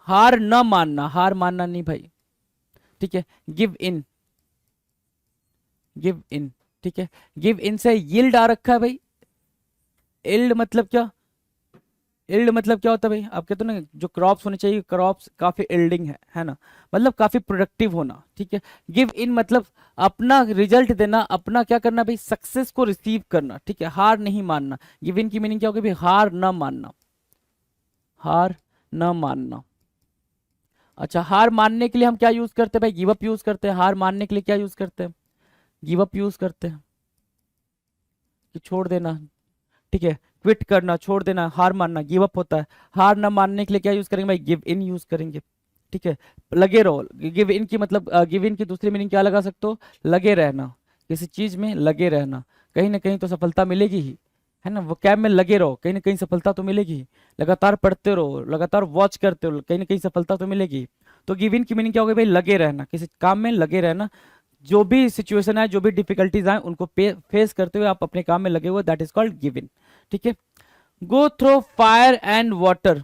हार न मानना, हार मानना नहीं भाई, ठीक है, गिव इन, गिव इन, ठीक है। गिव इन से यील्ड आ रखा है भाई, यील्ड मतलब क्या, यील्ड मतलब क्या होता है भाई, आप कहते हो ना जो क्रॉप्स होने चाहिए, क्रॉप्स काफी यील्डिंग है ना, मतलब काफी प्रोडक्टिव होना, ठीक है। गिव इन मतलब अपना रिजल्ट देना, अपना क्या करना भाई, सक्सेस को रिसीव करना, ठीक है, हार नहीं मानना। गिव इन की मीनिंग क्या होगी भाई, हार न मानना, हार न मानना। अच्छा, हार मानने के लिए हम क्या यूज करते हैं भाई, गिव अप यूज करते हैं। हार मानने के लिए क्या यूज करते हैं, गिव अप यूज करते हैं, कि छोड़ देना, ठीक है, क्विट करना, छोड़ देना, हार मानना गिव अप होता है। हार न मानने के लिए क्या यूज करेंगे भाई, गिव इन यूज करेंगे, ठीक है। लगे रहो, गिव इन की मतलब गिव इन की दूसरी मीनिंग क्या लगा सकते हो, लगे रहना, किसी चीज में लगे रहना, कहीं ना कहीं तो सफलता मिलेगी ही, है ना, वो कैब में लगे रहो, कहीं ना कहीं सफलता तो मिलेगी। लगातार पढ़ते रहो, लगातार वॉच करते रहो, कहीं ना कहीं सफलता तो मिलेगी। तो गिव इन की मीनिंग क्या होगी भाई, लगे रहना, किसी काम में लगे रहना। जो भी सिचुएशन है, जो भी डिफिकल्टीज आए, उनको फेस करते हुए आप अपने काम में लगे हुए, that is called give in. ठीक है। Go through fire and water.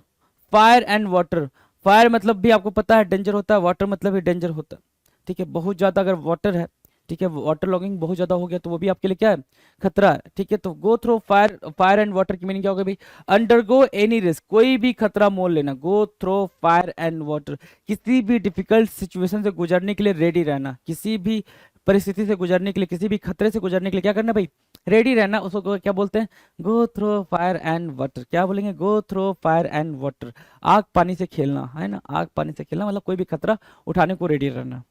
Fire and water, fire मतलब भी आपको पता है डेंजर होता है, वाटर मतलब भी डेंजर होता है। ठीक है, बहुत ज्यादा अगर वाटर है, ठीक है, वाटर लॉगिंग बहुत ज्यादा हो गया तो वो भी आपके लिए क्या है, खतरा है। ठीक है, तो go through fire, fire and water की मीनिंग क्या होगा भाई, अंडरगो एनी रिस्क, कोई भी खतरा मोल लेना। गो थ्रो फायर एंड वाटर, किसी भी डिफिकल्ट सिचुएशन से गुजरने के लिए रेडी रहना, किसी भी परिस्थिति से गुजरने के लिए, किसी भी खतरे से गुजरने के लिए क्या करना भाई, रेडी रहना। उसको क्या बोलते हैं, गो थ्रो फायर एंड वाटर। क्या बोलेंगे, गो थ्रो फायर एंड वाटर, आग पानी से खेलना, है ना, आग पानी से खेलना मतलब कोई भी खतरा उठाने को रेडी रहना।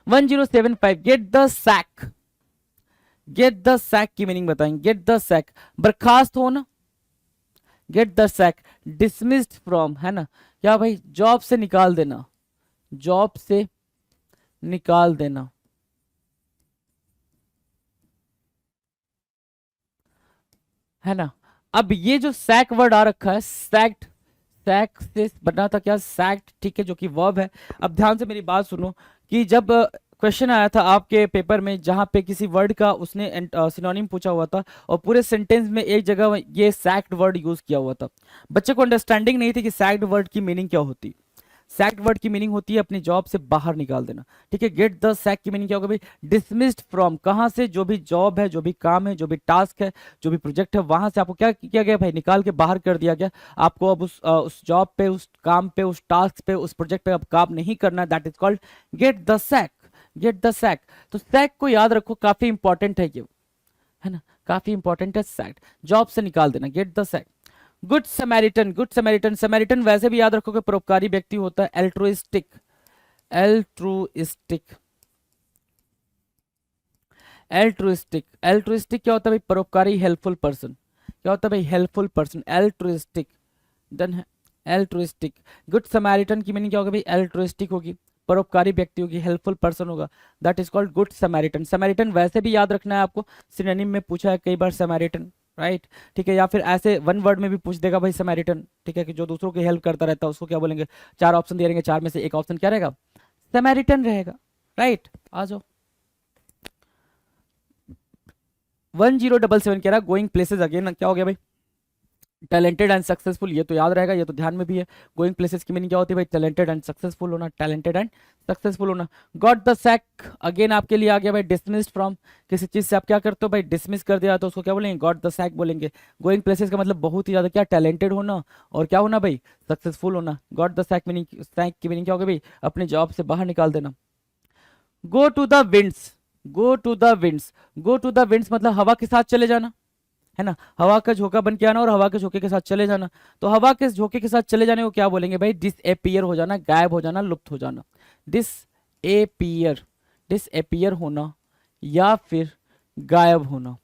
1075, get the sack. Get the sack की मीनिंग बताएंगे। गेट द सैक, बर्खास्त होना। Get the sack, dismissed from, है ना, क्या भाई, जॉब से निकाल देना, जॉब से निकाल देना। है ना। अब ये जो सैक वर्ड आ रखा है, सैक्ड, सैक से बना था क्या, सैक्ड, ठीक है, जो कि वर्ब है। अब ध्यान से मेरी बात सुनो, कि जब क्वेश्चन आया था आपके पेपर में जहां पे किसी वर्ड का उसने सिनोनिम पूछा हुआ था और पूरे सेंटेंस में एक जगह ये सैक्ड वर्ड यूज किया हुआ था, बच्चे को अंडरस्टैंडिंग नहीं थी कि सैक्ड वर्ड की मीनिंग क्या होती। सैक्ड वर्ड की मीनिंग होती है अपनी जॉब से बाहर निकाल देना। ठीक है, गेट द सैक की मीनिंग क्या होगा भाई, डिसमिस्ड फ्रॉम, कहां से, जो भी जॉब है, जो भी काम है, जो भी टास्क है, जो भी प्रोजेक्ट है, वहां से आपको क्या किया गया भाई, निकाल के बाहर कर दिया गया। आपको अब उस जॉब पे, उस काम पे, उस टास्क पे, उस प्रोजेक्ट पे अब काम नहीं करना है, that is called get the sack. Get the sack. तो सैक को याद रखो, काफी इंपॉर्टेंट है ये, है ना, काफी इंपॉर्टेंट है सैक, जॉब से निकाल देना, get the sack. Good Samaritan, good Samaritan, Samaritan वैसे भी याद रखोगे परोपकारी व्यक्ति होता है, एल्ट्रुइस्टिक, एल्ट्रुइस्टिक, एल्ट्रुइस्टिक, एल्ट्रुइस्टिक क्या होता है भाई, परोपकारी, हेल्पफुल पर्सन। क्या होता है भाई, हेल्पफुल पर्सन, एल्ट्रुइस्टिक, डन है, एल्ट्रुइस्टिक। गुड समैरिटन की मीनिंग क्या होगा भाई, एल्ट्रुइस्टिक होगी, परोपकारी व्यक्ति होगी, हेल्पफुल पर्सन होगा, that is called good Samaritan. Samaritan वैसे भी याद रखना है आपको, सिनोनिम में पूछा है कई बार समैरिटन, राइट। ठीक है, या फिर ऐसे वन वर्ड में भी पूछ देगा भाई समैरिटन। ठीक है, कि जो दूसरों की हेल्प करता रहता है उसको क्या बोलेंगे, चार ऑप्शन दे रहेंगे, चार में से एक ऑप्शन क्या रहेगा, समैरिटन रहेगा, राइट। आ जाओ। 1077 कह रहा गोइंग प्लेसेस अगेन, क्या हो गया भाई, टैलेंटेड एंड सक्सेसफुल, ये तो याद रहेगा, ये तो ध्यान में भी है। गोइंग प्लेसेस की मीनिंग क्या होती है भाई, टैलेंटेड एंड सक्सेसफुल होना, टैलेंटेड एंड सक्सेसफुल होना। गॉट द सैक अगेन आपके लिए आ गया भाई, डिसमिस्ड फ्रॉम, किसी चीज से आप क्या करते हो भाई, डिसमिस कर दिया तो उसको क्या बोलेंगे, गॉट द सैक बोलेंगे। गोइंग प्लेसेस का मतलब बहुत ही ज्यादा क्या, टैलेंटेड होना और क्या होना भाई, सक्सेसफुल होना। Got the sack meaning, sack की मीनिंग क्या होगी भाई, अपने जॉब से बाहर निकाल देना। Go to the winds, go to the winds, go to the winds मतलब हवा के साथ चले जाना, है ना, हवा का झोंका बन के आना और हवा के झोंके के साथ चले जाना। तो हवा के झोंके के साथ चले जाने को क्या बोलेंगे भाई, डिसएपियर हो जाना, गायब हो जाना, लुप्त हो जाना। डिसएपियर, डिसएपियर होना या फिर गायब होना,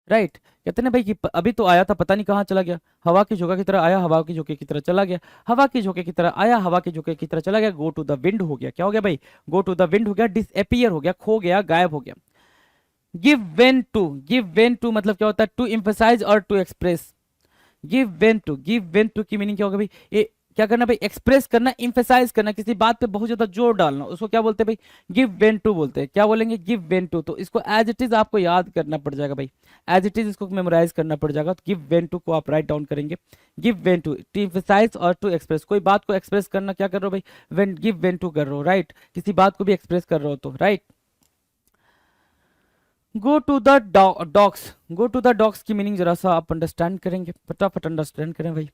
राइट। कहते ना भाई कि अभी तो आया था पता नहीं कहाँ चला गया, हवा के झोंका की तरह आया, हवा के झोंके की तरह चला गया, हवा के झोंके की तरह आया, हवा के झोंके की तरह चला गया। गो टू द विंड हो गया, क्या हो गया भाई, गो टू द विंड हो गया, डिसएपियर हो गया, खो गया, गायब हो गया। Give vent to, give vent to मतलब क्या होता है, टू एम्फसाइज और to express. Give vent to, give vent to की मीनिंग क्या होगा भाई, ये क्या करना भाई, एक्सप्रेस करना, एम्फसाइज करना, किसी बात पे बहुत ज्यादा जोर डालना, उसको क्या बोलते हैं भाई, गिव वेन टू बोलते हैं। क्या बोलेंगे, गिव वेन टू। तो इसको एज इट इज आपको याद करना पड़ जाएगा भाई, एज इट इज इसको मेमोराइज करना पड़ जाएगा। तो गिव वेन टू को आप राइट डाउन करेंगे, give vent to, to emphasize और टू एक्सप्रेस, कोई बात को एक्सप्रेस करना, क्या कर रहे हो भाई, वेन, गिव वेन टू कर रहे हो, राइट, किसी बात को भी एक्सप्रेस कर रहे हो तो, right. Go to the dogs, go to the dogs की मीनिंग जरा सा आप अंडरस्टैंड करेंगे, फटाफट अंडरस्टैंड करें भाई।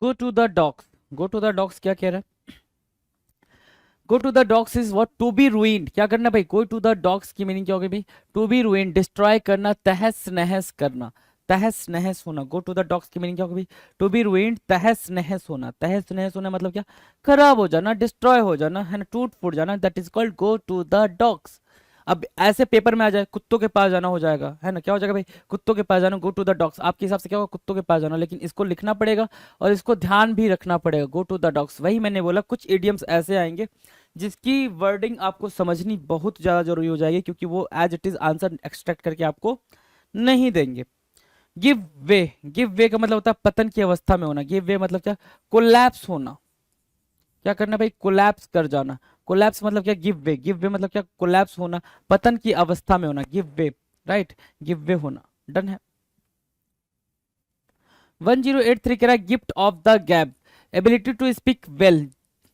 Go to the dogs, go to the dogs क्या कह रहा है, go to the dogs is what, to be ruined, क्या करना भाई, गो टू द डॉग्स की मीनिंग क्या होगी भाई, टू बी रूइंड, डिस्ट्रॉय करना, तहस नहस करना, तहस नहस होना। गो टू द डॉग्स की मीनिंग क्या होगी भाई, टू बी रूइंड, तहस नहस होना। तहस नहस होना मतलब क्या, खराब हो जाना, डिस्ट्रॉय हो जाना, है ना, टूट फूट जाना, that is called go to the dogs. अब ऐसे पेपर में आ जाए, कुत्तों के पास जाना हो जाएगा, है ना, क्या हो जाएगा भाई, कुत्तों के पास जाना, गो टू द डॉग्स, आपके हिसाब से क्या होगा, कुत्तों के पास जाना, लेकिन इसको लिखना पड़ेगा और इसको ध्यान भी रखना पड़ेगा, गो टू द डॉग्स। वही मैंने बोला कुछ इडियम्स ऐसे आएंगे जिसकी वर्डिंग आपको समझनी बहुत ज्यादा जरूरी हो जाएगी, क्योंकि वो as it is answer extract करके आपको नहीं देंगे। गिव वे, गिव वे का मतलब होता है पतन की अवस्था में होना। गिव वे मतलब क्या? कोलैप्स होना। क्या करना भाई? कोलैप्स कर जाना। कोलैप्स मतलब क्या? Give way. गिव वे मतलब क्या? कोलैप्स होना, पतन की अवस्था में होना, give way, right, give way होना। डन है। 1083 कह रहा है gift of the gab, ability to speak well,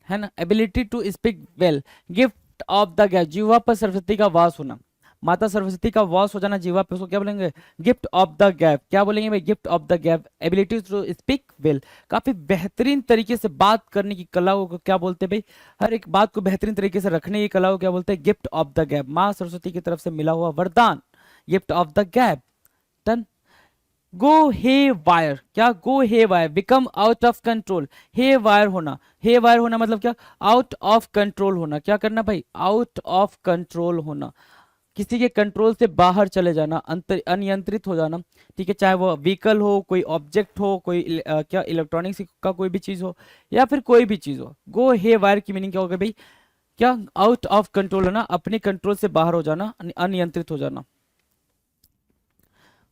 है ना, ability to speak well, gift of the gab, जीवा पर सरस्वती का वास होना, माता सरस्वती का वास हो जाना जीवा पे, उसको क्या बोलेंगे? Gift of the gab. क्या बोलेंगे भाई? Gift of the gab, ability to speak well, काफी बेहतरीन तरीके से बात करने की कला को क्या बोलते हैं भाई? हर एक बात को बेहतरीन तरीके से रखने की कला को क्या बोलते हैं? गिफ्ट ऑफ द गैप, माँ सरस्वती की तरफ से मिला हुआ वरदान, gift of the gab. Done. Go haywire, क्या? Go haywire, become out of control, haywire होना, हे वायर होना मतलब क्या? आउट ऑफ कंट्रोल होना। क्या करना भाई? आउट ऑफ कंट्रोल होना, किसी के कंट्रोल से बाहर चले जाना, अनियंत्रित हो जाना, ठीक है, चाहे वो व्हीकल हो, कोई ऑब्जेक्ट हो, कोई क्या इलेक्ट्रॉनिक्स का कोई भी चीज हो, या फिर कोई भी चीज हो। गो हे वायर की मीनिंग क्या होगा भाई? क्या? आउट ऑफ कंट्रोल होना, अपने कंट्रोल से बाहर हो जाना, अनियंत्रित हो जाना।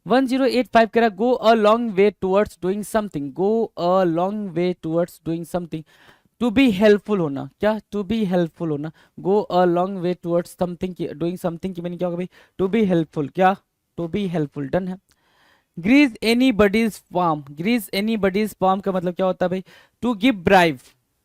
1085 कह रहा है go a long way towards doing something, go a long way towards doing something, to be helpful होना। क्या? टू बी हेल्पफुल होना, go a long way towards something की डूइंग समथिंग की मीनिंग क्या होगा भाई? To be helpful. क्या? To be helpful. Done है। Grease anybody's palm, grease anybody's palm का मतलब क्या होता है भाई? टू गिव ब्राइव,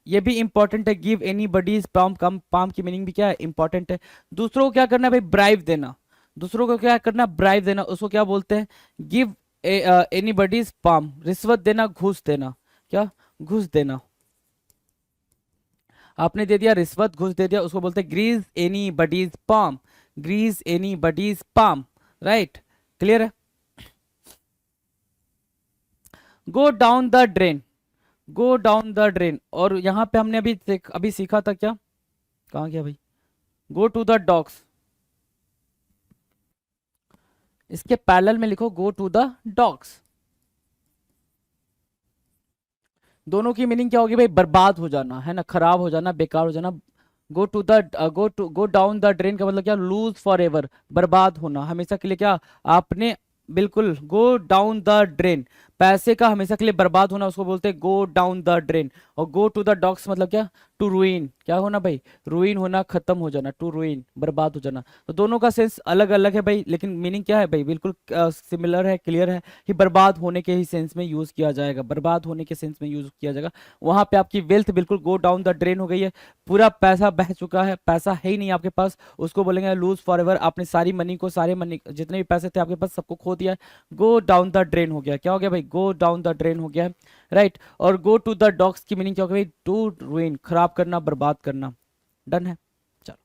ये भी इंपॉर्टेंट है। गिव एनी बडीज पाम, कम पाम की मीनिंग भी क्या है? इंपॉर्टेंट है। दूसरों को क्या करना है भाई? ब्राइव देना। दूसरों को क्या करना? ब्राइव देना, उसको क्या बोलते हैं? गिव एनी बडीज पाम, रिश्वत देना, घूस देना। क्या? घूस देना। आपने दे दिया रिश्वत, घूस दे दिया, उसको बोलते हैं grease anybody's palm, grease anybody's palm, right, clear है। Go down the drain, go down the drain, और यहां पे हमने अभी सीखा था क्या? कहां गया भाई? गो टू द डॉग्स, इसके पैरेलल में लिखो गो टू द डॉग्स। दोनों की मीनिंग क्या होगी भाई? बर्बाद हो जाना, है ना, खराब हो जाना, बेकार हो जाना। गो डाउन द ड्रेन का मतलब क्या? लूज फॉर एवर, बर्बाद होना हमेशा के लिए। क्या? आपने बिल्कुल गो डाउन द ड्रेन, पैसे का हमेशा के लिए बर्बाद होना, उसको बोलते हैं गो डाउन द ड्रेन। और गो टू द डॉग्स मतलब क्या? टू रुइन, क्या होना भाई? रुइन होना, खत्म हो जाना, टू रुइन, बर्बाद हो जाना। तो दोनों का सेंस अलग अलग है भाई, लेकिन मीनिंग क्या है भाई? बिल्कुल सिमिलर है, क्लियर है कि बर्बाद होने के ही सेंस में यूज किया जाएगा, बर्बाद होने के सेंस में यूज किया जाएगा। वहां पे आपकी वेल्थ बिल्कुल गो डाउन द ड्रेन हो गई है, पूरा पैसा बह चुका है, पैसा है ही नहीं आपके पास, उसको बोलेंगे लूज फॉर एवर। आपने सारी मनी को, सारे मनी जितने भी पैसे थे आपके पास सबको खो दिया है, गो डाउन द ड्रेन हो गया। क्या हो गया भाई? गो डाउन द ड्रेन हो गया है, राइट। और गो टू द डॉग्स की मीनिंग क्या हो गया भाई? टू रुइन, खराब करना, बर्बाद करना। डन है। चलो,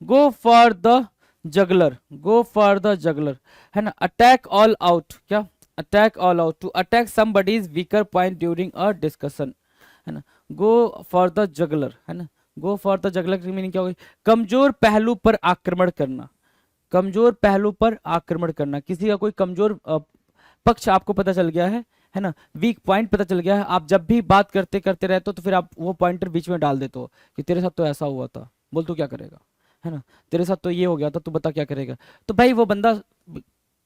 go for the jugular, go for the jugular, है ना, अटैक ऑल आउट। क्या? Attack all out, to attack somebody's weaker point during a discussion, है ना, गो फॉर द जगलर, है ना, गो फॉर द जगलर की मीनिंग क्या होगी? कमजोर पहलू पर आक्रमण करना, कमजोर पहलू पर आक्रमण करना, किसी का कोई कमजोर पक्ष आपको पता चल गया है ना, वीक पॉइंट पता चल गया है, आप जब भी बात करते करते रहते हो तो फिर आप वो पॉइंटर बीच में डाल देते हो कि तेरे साथ तो ऐसा हुआ था, बोल तू क्या करेगा, है ना, तेरे साथ तो ये हो गया था, तू बता क्या करेगा। तो भाई वो बंदा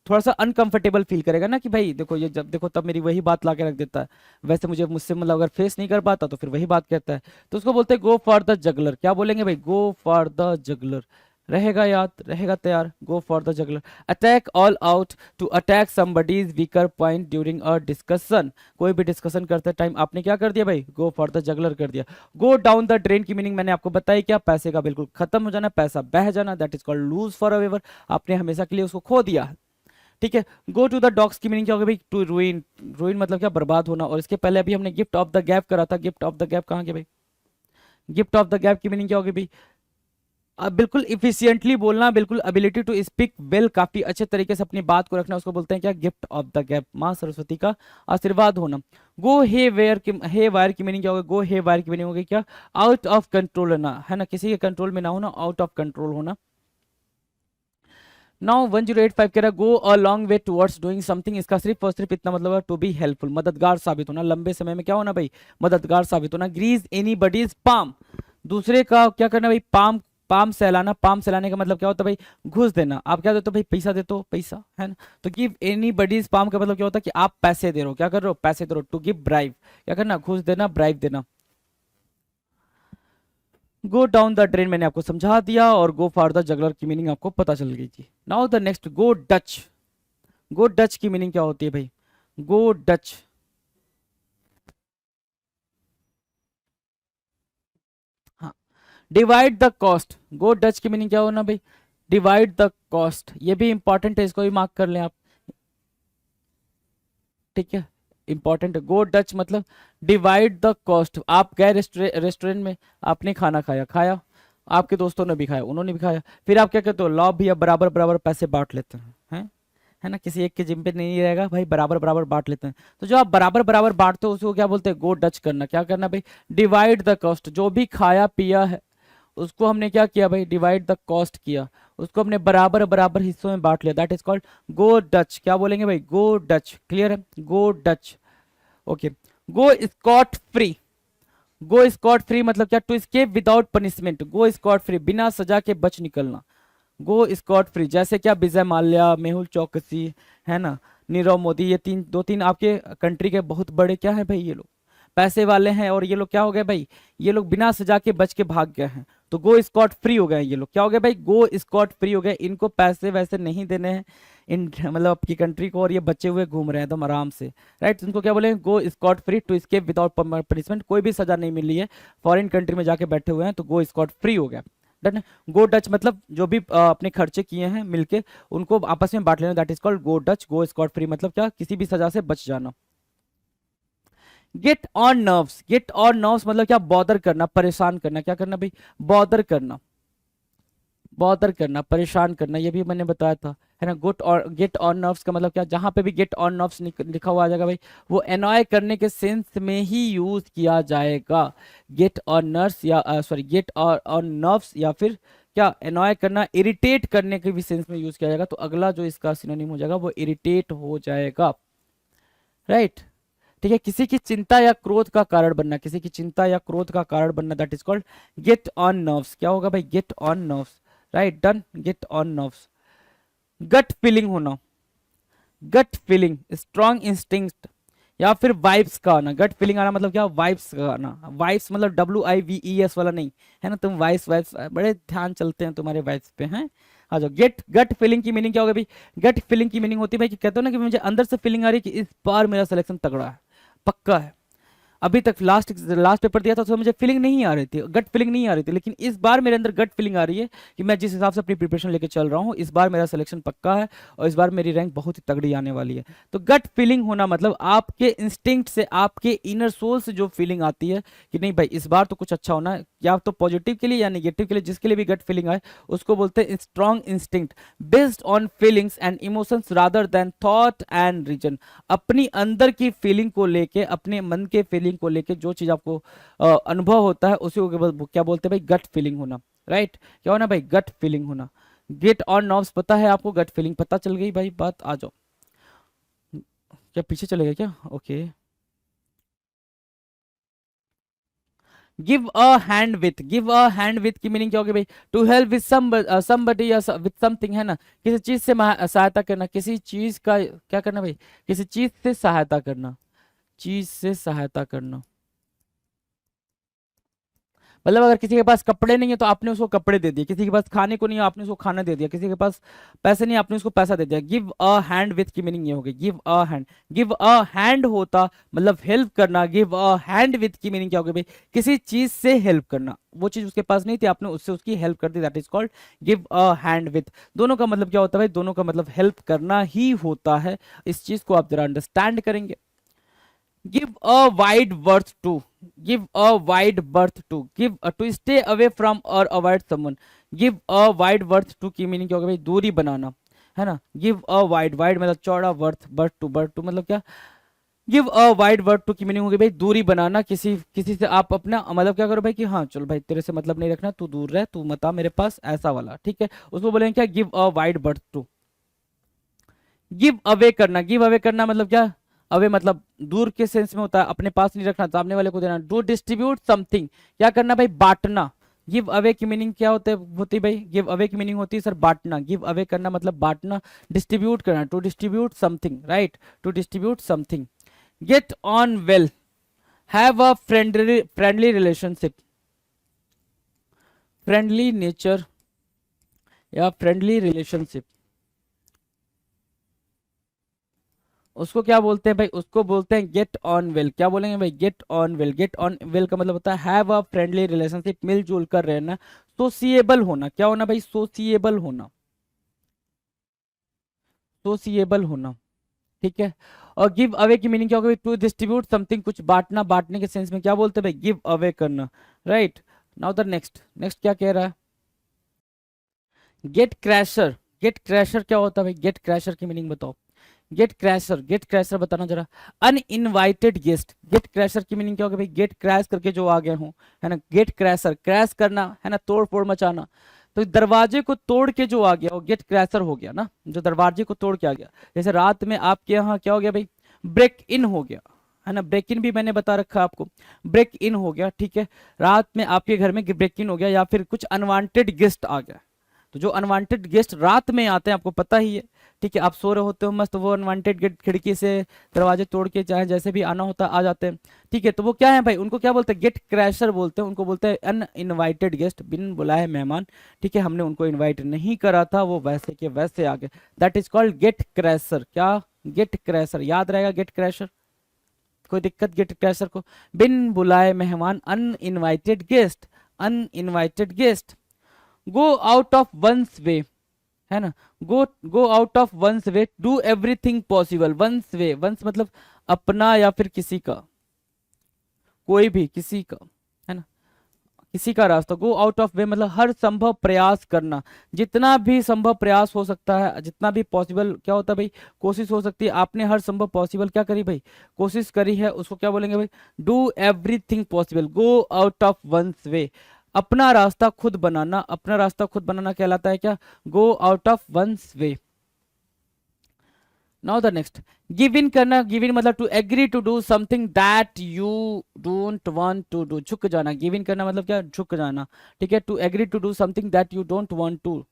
थोड़ा सा अनकंफर्टेबल फील करेगा ना कि भाई देखो ये, जब देखो तब मेरी वही बात ला के रख देता है, वैसे मुझे मुझसे मतलब अगर फेस नहीं कर पाता तो फिर वही बात कहता है। तो उसको बोलते हैं गो फॉर द जगलर। क्या बोलेंगे भाई? गो फॉर द जगलर, रहेगा याद, रहेगा तैयार, go for the jugular. Attack all out, to attack somebody's weaker point during a discussion, कोई भी डिस्कशन करते टाइम आपने क्या कर दिया भाई? गो फॉर द जगलर कर दिया। गो डाउन द ड्रेन की मीनिंग मैंने आपको बताई, क्या? पैसे का बिल्कुल खत्म हो जाना, पैसा बह जाना, that is called lose for ever, आपने हमेशा के लिए उसको खो दिया, ठीक है। गो टू द डॉग्स की मीनिंग क्या होगी भाई? टू रुइन, रुइन मतलब क्या? बर्बाद होना। और इसके पहले अभी हमने गिफ्ट ऑफ द गैप करा था, गिफ्ट ऑफ द गैप कहाँ के भाई? गिफ्ट ऑफ द गैप की मीनिंग क्या होगी भाई? बिल्कुल इफिशियंटली बोलना, बिल्कुल एबिलिटी टू स्पीक वेल, काफी अच्छे तरीके से अपनी बात को रखना, उसको बोलते हैं क्या? गिफ्ट ऑफ द गैप, माँ सरस्वती का आशीर्वाद होना। गो हे वेयर की, हे वायर की मीनिंग क्या होगी? गो हे वायर की मीनिंग होगी क्या? आउट ऑफ कंट्रोल होना, है ना, किसी के कंट्रोल में ना होना, आउट ऑफ कंट्रोल होना। नाउ 1085 कह रहा है go a long way towards doing something, इसका सिर्फ और सिर्फ इतना मतलब है टू बी हेल्पफुल, मददगार साबित होना, लंबे समय में क्या होना भाई? मददगार साबित होना। ग्रीज एनी बडीज पाम, दूसरे का क्या करना भाई, पाम पाम सहलाना। पाम सहलाने का मतलब क्या होता है भाई, घूस देना। आप क्या देते हो भाई, पैसा देते हो, पैसा, है ना। तो गिव एनी बडीज पाम का मतलब क्या होता है कि आप पैसे दे रहे हो, क्या कर रहे हो, पैसे दे रहे हो। टू गिव ब्राइब, क्या करना, घूस देना, ब्राइब देना। गो डाउन द ड्रेन मैंने आपको समझा दिया, और गो फॉर द जगलर की मीनिंग आपको पता चल गई थी। Now the next, go Dutch. Go Dutch की मीनिंग क्या होती है भाई, गो डच। हाँ, divide the cost. Go Dutch की मीनिंग क्या होना भाई, डिवाइड द कॉस्ट। ये भी इंपॉर्टेंट है, इसको भी मार्क कर लें आप, ठीक है, इंपॉर्टेंट है। गो डच मतलब डिवाइड द कॉस्ट। आप गए रेस्टोरेंट में, आपने खाना खाया, आपके दोस्तों ने भी खाया, उन्होंने भी खाया, फिर आप क्या कहते हो, लॉ भी अब बराबर बराबर पैसे बांट लेते हैं, है ना। किसी एक के जिम पे नहीं रहेगा भाई, बराबर बराबर बांट लेते हैं। तो जो आप बराबर बराबर बांटते हो उसको क्या बोलते हैं, गो डच करना। क्या करना भाई, डिवाइड द कॉस्ट। जो भी खाया पिया है उसको हमने क्या किया भाई, डिवाइड द कॉस्ट किया, उसको हमने बराबर बराबर हिस्सों में बांट लिया, that is called go Dutch. क्या बोलेंगे भाई, गो डच। क्लियर है, go Dutch. Okay, go scot free. Go scot free मतलब क्या, to escape without punishment. Go scot free, बिना सजा के बच निकलना। गो स्कॉट फ्री, जैसे क्या विजय माल्या, मेहुल चौकसी, है ना, नीरव मोदी, ये तीन, दो तीन आपके कंट्री के बहुत बड़े क्या है भाई, ये लोग पैसे वाले हैं, और ये लोग क्या हो गए भाई, ये लोग बिना सजा के बच के भाग गए हैं, तो गो स्कॉट फ्री हो गए। ये लोग क्या हो गए भाई, गो स्कॉट फ्री हो गए। इनको पैसे वैसे नहीं देने हैं इन मतलब आपकी कंट्री को, और ये बचे हुए घूम रहे हैं एकदम आराम से, राइट। उनको क्या बोलेंगे, go scot free, to escape without punishment. कोई भी सजा नहीं मिली है, फॉरेन कंट्री में जाके बैठे हुए हैं, तो गो स्कॉट फ्री हो गया। डन है। गो डच मतलब जो भी अपने खर्चे किए हैं मिलके उनको आपस में बांट लेना, that is called go Dutch. Go scot free मतलब क्या, किसी भी सजा से बच जाना। Gate on nerves. Gate on nerves मतलब क्या, बॉदर करना, परेशान करना। क्या करना भाई, बॉदर करना, बॉदर करना, परेशान करना। ये भी मैंने बताया था, है ना। गुट और गेट ऑन नर्व्स का मतलब क्या, जहां पे भी गेट ऑन नर्व्स लिखा हुआ आ जाएगा भाई, वो एनॉय करने के सेंस में ही यूज किया जाएगा। गेट ऑन नर्व्स या सॉरी गेट ऑन नर्व्स, या फिर क्या, एनॉय करना, इरिटेट करने के भी सेंस में यूज किया जाएगा। तो अगला जो इसका सिनोनिम हो जाएगा वो इरिटेट हो जाएगा, राइट। ठीक है, किसी की चिंता या क्रोध का कारण बनना, किसी की चिंता या क्रोध का कारण बनना, that is called get on nerves. क्या होगा भाई, get on nerves, right, done. Get on nerves. Gut feeling होना, गट फीलिंग, स्ट्रॉन्ग इंस्टिंक्ट या फिर वाइब्स का आना। गट फीलिंग आना मतलब क्या, वाइब्स का आना। वाइब्स मतलब WIVES वाला नहीं, है ना। तुम वाइब्स वाइब्स बड़े ध्यान चलते हैं तुम्हारे वाइब्स पे, हैं। आ जाओ, गेट गट फीलिंग की मीनिंग क्या होगा भाई, गट फीलिंग की मीनिंग होती है भाई कि कहते हो ना कि मुझे अंदर से फीलिंग आ रही है कि इस बार मेरा सिलेक्शन तगड़ा है, पक्का है। अभी तक लास्ट लास्ट पेपर दिया था तो मुझे फीलिंग नहीं आ रही थी, गट फीलिंग नहीं आ रही थी, लेकिन इस बार मेरे अंदर गट फीलिंग आ रही है कि मैं जिस हिसाब से अपनी प्रिपरेशन लेके चल रहा हूँ, इस बार मेरा सिलेक्शन पक्का है, और इस बार मेरी रैंक बहुत ही तगड़ी आने वाली है। तो गट फीलिंग होना मतलब आपके इंस्टिंक्ट से, आपके इनर सोल से जो फीलिंग आती है कि नहीं भाई इस बार तो कुछ अच्छा होना है, या तो पॉजिटिव के लिए या नेगेटिव के लिए, जिसके लिए भी गट फीलिंग आए उसको बोलते हैं strong instinct, based on feelings and emotions rather than thought and reason. अपनी अंदर की फीलिंग को लेके, अपने मन के फीलिंग को लेके जो चीज आपको अनुभव होता है उसी को क्या बोलते हैं भाई, गट फीलिंग होना, राइट। क्या होना भाई, गट फीलिंग होना। गेट ऑन नर्व्स पता है आपको, गट फीलिंग पता चल गई भाई, बात। आ जाओ, क्या पीछे चलेगा क्या, okay. Give a hand with. Give a hand with की मीनिंग क्या होगी भाई, टू हेल्प विथ समबडी या विथ समथिंग, है ना। किसी चीज से सहायता करना, किसी चीज का क्या करना भाई, किसी चीज से सहायता करना, चीज से सहायता करना। मतलब अगर किसी के पास कपड़े नहीं है तो आपने उसको कपड़े दे दिए, किसी के पास खाने को नहीं है आपने उसको खाना दे दिया, किसी के पास पैसे नहीं है आपने उसको पैसा दे दिया। गिव अ हैंड विथ की मीनिंग ये होगी, give a hand. Give a hand होता मतलब हेल्प करना, गिव अ हैंड विथ की मीनिंग क्या होगी भाई, किसी चीज से हेल्प करना। वो चीज उसके पास नहीं थी, आपने उससे उसकी हेल्प कर दी, that is called give a hand with. दोनों का मतलब क्या होता है भाई, दोनों का मतलब हेल्प करना ही होता है। इस चीज को आप जरा अंडरस्टैंड करेंगे। give a wide berth to, give a wide berth to, give to stay away from or avoid someone। give a wide berth to की मीनिंग क्या होगा भाई, दूरी बनाना, है ना। give a wide, wide मतलब चौड़ा, berth, berth to मतलब क्या, give a wide berth to की मीनिंग होगी भाई दूरी बनाना। किसी किसी से आप अपना मतलब क्या करो भाई कि हाँ चल भाई तेरे से मतलब नहीं रखना, तू दूर रह, तू मत आ मेरे पास, ऐसा वाला, ठीक है। उसको बोलेंगे क्या, give a wide berth to। Give away करना, गिव अवे करना मतलब क्या, अवे मतलब दूर के सेंस में होता है, अपने पास नहीं रखना, सामने वाले को देना। टू डिस्ट्रीब्यूट समथिंग, क्या करना भाई, बांटना। गिव अवे की मीनिंग क्या होती है भाई, गिव अवे की मीनिंग होती है सर बांटना। गिव अवे करना मतलब बांटना, डिस्ट्रीब्यूट करना, to distribute something, right, to distribute something. Get on well, have a friendly relationship, friendly nature या फ्रेंडली रिलेशनशिप, उसको क्या बोलते हैं भाई, उसको बोलते हैं गेट ऑन वेल। क्या बोलेंगे भाई, get on well. Get on well का मतलब होता है हैव अ फ्रेंडली रिलेशनशिप, मिलजुल कर रहना, सोसिएबल होना। क्या होना भाई, सोसिएबल होना, सोसिएबल होना, ठीक है। और गिव अवे की मीनिंग क्या होगा, टू डिस्ट्रीब्यूट समथिंग, कुछ बांटना, बांटने के सेंस में क्या बोलते हैं भाई, गिव अवे करना, right. Now the next, next क्या कह रहा है, गेट क्रैशर। गेट क्रैशर क्या होता है भाई, गेट क्रैशर की मीनिंग बताओ। गेट क्रैशर, गेट क्रैशर बताना जरा। अनइनवाइटेड गेस्ट, गेट क्रैशर की मीनिंग क्या होगा भाई, गेट क्रैश करके जो आ गए हों, है ना। गेट क्रैशर, क्रैश करना है ना, तोड़ फोड़ मचाना। तो दरवाजे को तोड़ के जो आ गया वो गेट क्रैशर हो गया ना, जो दरवाजे को तोड़ के आ गया। जैसे रात में आपके यहाँ क्या हो गया भाई, ब्रेक इन हो गया, है ना। ब्रेक इन भी मैंने बता रखा आपको, ब्रेक इन हो गया, ठीक है। रात में आपके घर में ब्रेक इन हो गया, या फिर कुछ अनवांटेड गेस्ट आ गया। तो जो अनवांटेड गेस्ट रात में आते हैं आपको पता ही है, ठीक है। आप सो रहे होते हो मस्त, वो अनवांटेड गेट खिड़की से दरवाजे तोड़ के चाहे जैसे भी आना होता आ जाते हैं, ठीक है। तो वो क्या है भाई, उनको क्या बोलते हैं, गेट क्रैशर बोलते हैं। उनको बोलते हैं अनइनवाइटेड गेस्ट, बिन बुलाए मेहमान, ठीक है। हमने उनको इन्वाइट नहीं करा था, वो वैसे के वैसे आ गए, that is called gatecrasher. क्या, गेट क्रैशर, याद रहेगा गेट क्रैशर, कोई दिक्कत गेट क्रैशर को, बिन बुलाए मेहमान, uninvited guest, uninvited guest. Go out of one's way, है ना, go out of one's way, do everything possible. One's way, one's मतलब अपना या फिर किसी का, कोई भी किसी का, है ना, किसी का रास्ता। गो आउट ऑफ वे मतलब हर संभव प्रयास करना, जितना भी संभव प्रयास हो सकता है, जितना भी पॉसिबल क्या होता है भाई, कोशिश हो सकती है। आपने हर संभव पॉसिबल क्या करी भाई, कोशिश करी है, उसको क्या बोलेंगे भाई, do everything possible. Go out of one's way, अपना रास्ता खुद बनाना, अपना रास्ता खुद बनाना कहलाता है क्या, go out of one's way. Now the next, give in करना। गिव इन मतलब to agree to do something that you don't want to do, झुक जाना। गिव इन करना मतलब क्या, झुक जाना, ठीक है। To agree to do something that you don't want to.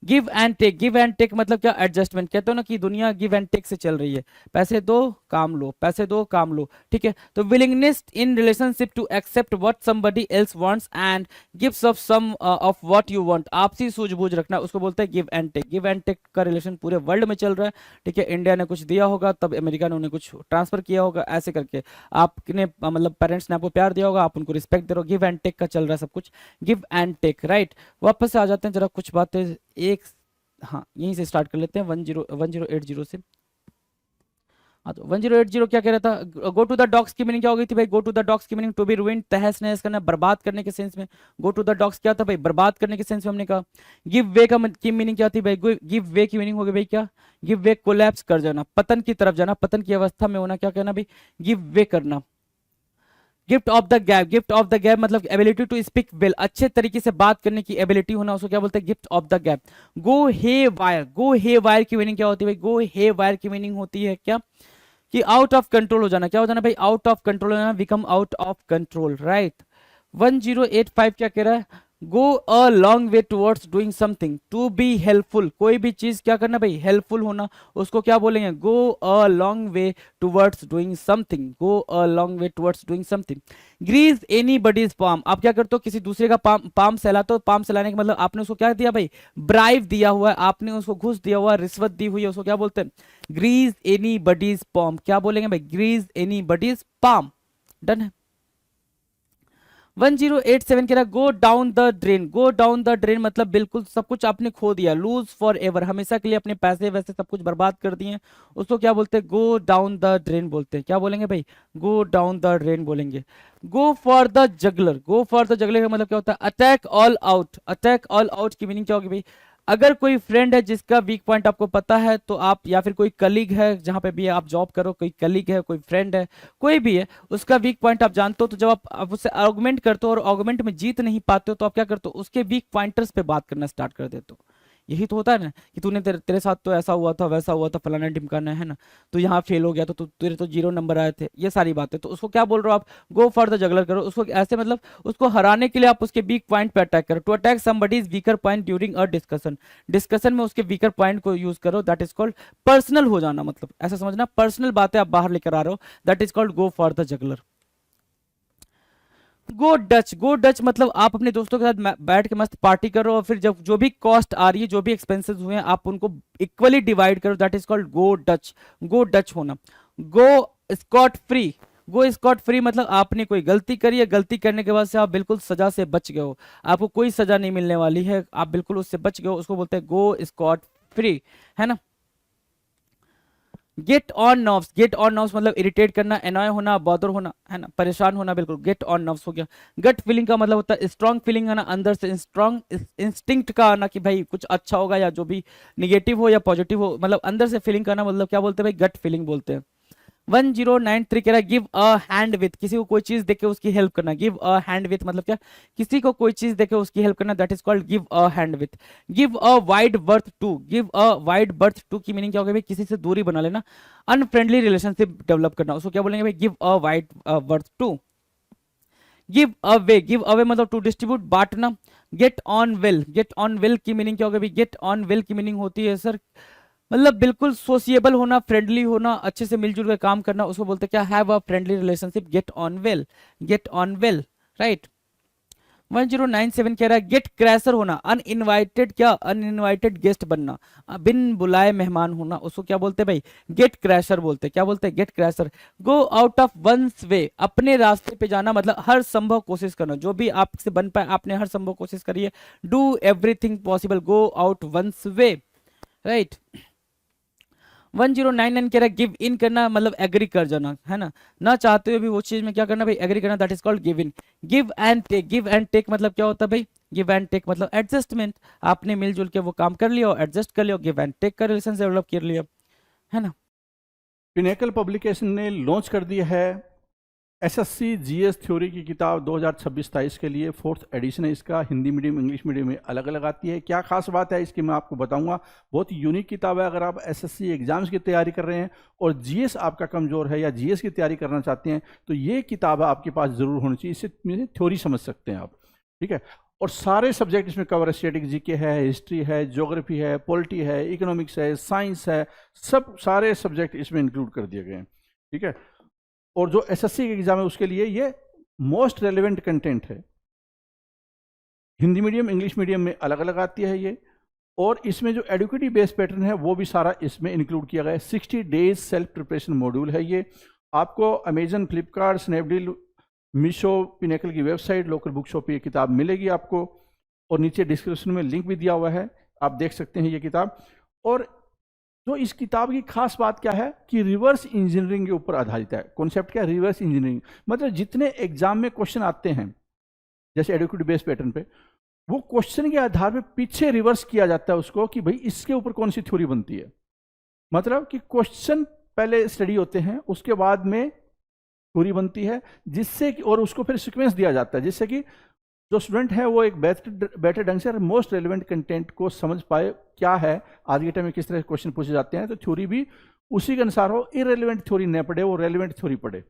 Give and take, give and take मतलब क्या, एडजस्टमेंट। कहते हो ना कि दुनिया गिव एंड टेक से चल रही है, पैसे दो काम लो, पैसे दो काम लो, ठीक है। तो willingness in relationship to accept what somebody else wants and gives off some of what you want, आपसी सूझबूझ रखना, उसको बोलते हैं give and take. Give and take का रिलेशन पूरे वर्ल्ड में चल रहा है, ठीक है। इंडिया ने कुछ दिया होगा तब अमेरिका ने उन्हें कुछ ट्रांसफर किया होगा, ऐसे करके आपने मतलब पेरेंट्स ने आपको प्यार दिया होगा, आप उनको रिस्पेक्ट दे रहे हो। गिव एंड टेक का चल रहा है सब कुछ, गिव एंड टेक, राइट। वापस से आ जाते हैं जरा कुछ बातें, एक हाँ यहीं से स्टार्ट कर लेते हैं 1080 से। हाँ तो 1080 क्या कह रहा था, गो टू द डॉग्स की मीनिंग क्या हो गई थी भाई, गो टू द डॉग्स की मीनिंग टू बी रूइंड, तहस नहस करना, बर्बाद करने के सेंस में। गो टू द डॉग्स क्या था भाई, बर्बाद करने के सेंस में हमने कहा। गिव वे की मीनिंग क्या थी भाई, गिव वे की मीनिंग हो गई भाई क्या, गिव वे कोलैप्स कर जाना, पतन की तरफ जाना, पतन की अवस्था में होना, क्या कहना भाई, गिव वे करना। Gift of the gap, gift of the gap मतलब एबिलिटी टू स्पीक वेल, अच्छे तरीके से बात करने की एबिलिटी होना, उसको क्या बोलते हैं, gift of the gab. Go haywire, go haywire की मीनिंग क्या होती है भाई, गो हे वायर की मीनिंग होती है क्या, कि आउट ऑफ कंट्रोल हो जाना। क्या हो जाना भाई, आउट ऑफ कंट्रोल हो जाना, become out of control, right. 1085 क्या कह रहा है, go a long way towards doing something, to be helpful, कोई भी चीज क्या करना भाई, हेल्पफुल होना, उसको क्या बोलेंगे, go a long way towards doing something, go a long way towards doing something. Grease anybody's palm, आप क्या करते हो, किसी दूसरे का पाम सहलाते हो, पाम सहलाने का मतलब आपने उसको क्या दिया भाई, ब्राइव दिया हुआ है, आपने उसको घूस दिया हुआ है, रिश्वत दी हुई है, उसको क्या बोलते हैं, ग्रीज एनी बडीज पाम। क्या बोलेंगे भाई, grease anybody's palm, done है। 1087 कह रहा go down the drain, go down the drain मतलब बिल्कुल सब कुछ आपने खो दिया, लूज फॉर एवर, हमेशा के लिए अपने पैसे वैसे सब कुछ बर्बाद कर दिए, उसको क्या बोलते हैं, गो डाउन द ड्रेन बोलते हैं। क्या बोलेंगे भाई, गो डाउन द ड्रेन बोलेंगे। गो for the jugular, go for the juggler का मतलब क्या होता है, attack all out, attack all out की मीनिंग क्या होगी भाई, अगर कोई फ्रेंड है जिसका वीक पॉइंट आपको पता है तो आप, या फिर कोई कलीग है जहां पे भी आप जॉब करो, कोई कलीग है, कोई फ्रेंड है, कोई भी है, उसका वीक पॉइंट आप जानते हो, तो जब आप उससे आर्गुमेंट करते हो और आर्गुमेंट में जीत नहीं पाते हो तो आप क्या करते हो, उसके वीक पॉइंटर्स पे बात करना स्टार्ट कर देते हो। यही तो होता है ना कि तूने तेरे साथ तो ऐसा हुआ था, वैसा हुआ था, फलाना ढिमकाना, है ना, तो यहाँ फेल हो गया तो तेरे तो 0 नंबर आए थे, ये सारी बातें। तो उसको क्या बोल रहे हो आप, गो फॉर द जगलर करो उसको, ऐसे मतलब उसको हराने के लिए आप उसके वीक पॉइंट पे अटैक करो। To attack somebody's weaker point during a discussion, discussion में उसके वीकर पॉइंट को यूज करो, दैट इज कॉल्ड पर्सनल हो जाना, मतलब ऐसा समझना पर्सनल बातें आप बाहर लेकर आ रहे हो, that is called go for the jugular. Go Dutch, go Dutch मतलब आप अपने दोस्तों के साथ बैठ के मस्त पार्टी करो, और फिर जब जो भी कॉस्ट आ रही है, जो भी एक्सपेंसेस हुए हैं, आप उनको इक्वली डिवाइड करो, that is called go Dutch. Go Dutch होना। Go scot free, go scot free मतलब आपने कोई गलती करी है, गलती करने के बाद से आप बिल्कुल सजा से बच गए हो, आपको कोई सजा नहीं मिलने वाली है, आप बिल्कुल उससे बच गए हो, उसको बोलते हैं गो स्कॉट फ्री, है ना। Gate on nerves, gate on nerves मतलब इरिटेट करना, एनॉय होना, बॉदर होना, है ना, परेशान होना, बिल्कुल गेट ऑन नर्व्स हो गया। गट फीलिंग का मतलब होता है स्ट्रॉन्ग फीलिंग आना, अंदर से स्ट्रॉन्ग इंस्टिंक्ट का आना कि भाई कुछ अच्छा होगा, या जो भी निगेटिव हो या पॉजिटिव हो, मतलब अंदर से फीलिंग करना, मतलब क्या बोलते हैं भाई, गट फीलिंग बोलते हैं। 1093 कह रहा है गिव अ हैंड विथ, किसी को कोई चीज देके उसकी हेल्प करना, गिव अ हैंड विथ मतलब क्या, किसी को कोई चीज देके उसकी हेल्प करना, that is called give a hand with. Give a wide berth to, give a wide berth to की मीनिंग क्या होगा भाई, किसी से दूरी बना लेना, अनफ्रेंडली रिलेशनशिप डेवलप करना, उसको क्या बोलेंगे भाई, give a wide berth to. Give away, give away मतलब टू डिस्ट्रीब्यूट, बांटना। Get on well, get on well की मीनिंग क्या होगा भाई, गेट ऑन वेल की मीनिंग होती है सर मतलब बिल्कुल सोशिएबल होना, फ्रेंडली होना, अच्छे से मिलजुल कर काम करना, उसको बोलते हैं क्या, have a friendly relationship, gate on well, get on well, right. 1097 कह रहा है गेट क्रैशर होना, अनइनवाइटेड, क्या अनइनवाइटेड गेस्ट बनना, बिन बुलाए मेहमान होना, उसको क्या बोलते हैं भाई, गेट क्रैशर बोलते हैं, क्या बोलते हैं, gatecrasher. Go out of one's way, अपने रास्ते पे जाना मतलब हर संभव कोशिश करना, जो भी आपसे बन पाए आपने हर संभव कोशिश करी है, do everything possible, go out one's way, right. 1099 कह रहा है गिव इन करना मतलब एग्री कर जाना, है ना चाहते हुए भी वो चीज में क्या करना भाई, एग्री करना, that is called give in. Give and take, give and take मतलब क्या होता है भाई, गिव एंड टेक मतलब एडजस्टमेंट, आपने मिलजुल के वो काम कर लिया और एडजस्ट कर लिया, गिव एंड टेक का रिलेशन डेवलप कर लिया, है ना। पिनेकल पब्लिकेशन ने लॉन्च कर दिया है एसएससी जीएस थ्योरी की किताब 2026-23 के लिए, 4th एडिशन है इसका, हिंदी मीडियम इंग्लिश मीडियम में अलग अलग आती है। क्या खास बात है इसकी मैं आपको बताऊंगा, बहुत यूनिक किताब है। अगर आप एसएससी एग्जाम्स की तैयारी कर रहे हैं और जीएस आपका कमज़ोर है या जीएस की तैयारी करना चाहते हैं तो ये किताब आपके पास ज़रूर होनी चाहिए, इससे थ्योरी समझ सकते हैं आप, ठीक है। और सारे सब्जेक्ट इसमें कवर है, स्टैटिक जीके है, हिस्ट्री है, ज्योग्राफी है, पॉलिटी है, इकोनॉमिक्स है, साइंस है, सब सारे सब्जेक्ट इसमें इंक्लूड कर दिए गए हैं, ठीक है। और जो एसएससी के एग्जाम है उसके लिए ये मोस्ट रेलेवेंट कंटेंट है। हिंदी मीडियम इंग्लिश मीडियम में अलग अलग आती है ये, और इसमें जो एडुकेटिव बेस्ड पैटर्न है वो भी सारा इसमें इंक्लूड किया गया है। 60 डेज सेल्फ प्रिपरेशन मॉड्यूल है ये। आपको Amazon, Flipkart, Snapdeal, Meesho, pinnacle की वेबसाइट, लोकल बुक शॉप पे ये किताब मिलेगी आपको, और नीचे डिस्क्रिप्शन में लिंक भी दिया हुआ है, आप देख सकते हैं ये किताब। और जो इस किताब की खास बात क्या है कि रिवर्स इंजीनियरिंग के ऊपर आधारित है। कॉन्सेप्ट क्या है, रिवर्स इंजीनियरिंग मतलब जितने एग्जाम में क्वेश्चन आते हैं जैसे एडुकेटिव बेस्ड पैटर्न पे, वो क्वेश्चन के आधार पे पीछे रिवर्स किया जाता है उसको कि भाई इसके ऊपर कौन सी थ्योरी बनती है। मतलब कि क्वेश्चन पहले स्टडी होते हैं, उसके बाद में थ्योरी बनती है, जिससे कि और उसको फिर सीक्वेंस दिया जाता है जिससे कि जो स्टूडेंट है वो एक बेटर ढंग से मोस्ट रेलिवेंट कंटेंट को समझ पाए, क्या है आज के टाइम में किस तरह के क्वेश्चन पूछे जाते हैं, तो थ्योरी भी उसी के अनुसार हो, इरेलीवेंट थ्योरी न पढ़े, वो रेलिवेंट थ्योरी पढ़े।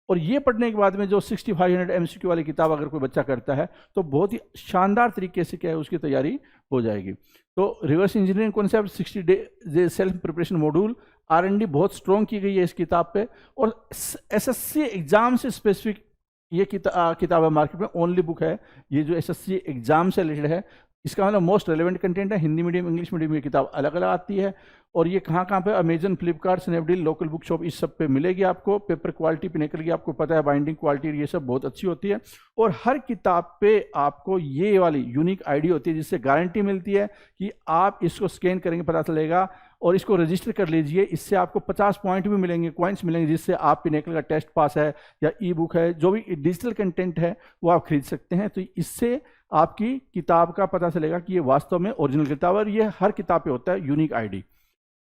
और ये पढ़ने के बाद में जो 6500 एमसीक्यू वाली किताब अगर कोई बच्चा करता है तो बहुत ही शानदार तरीके से क्या है उसकी तैयारी हो जाएगी। तो reverse engineering concept, 60 day self preparation module, R&D बहुत स्ट्रॉन्ग की गई है इस किताब पे, और एसएससी एग्जाम से स्पेसिफिक ये किताब है, मार्केट में ओनली बुक है ये जो एसएससी एग्जाम से रिलेटेड है। इसका मतलब मोस्ट रेलेवेंट कंटेंट है। हिंदी मीडियम इंग्लिश मीडियम ये किताब अलग अलग आती है, और ये कहाँ कहाँ पे, Amazon, Flipkart, Snapdeal, local book shop, इस सब पे मिलेगी आपको। पेपर क्वालिटी पिनेकल की आपको पता है, बाइंडिंग क्वालिटी ये सब बहुत अच्छी होती है, और हर किताब पे आपको ये वाली यूनिक आईडी होती है जिससे गारंटी मिलती है कि आप इसको स्कैन करेंगे पता चलेगा, और इसको रजिस्टर कर लीजिए, इससे आपको 50 पॉइंट भी मिलेंगे, कॉइन्स मिलेंगे, जिससे आप पिनेकल का टेस्ट पास है या ई बुक है, जो भी डिजिटल कंटेंट है वो आप खरीद सकते हैं। तो इससे आपकी किताब का पता चलेगा कि ये वास्तव में ओरिजिनल किताब है, और ये हर किताब पे होता है यूनिक आईडी।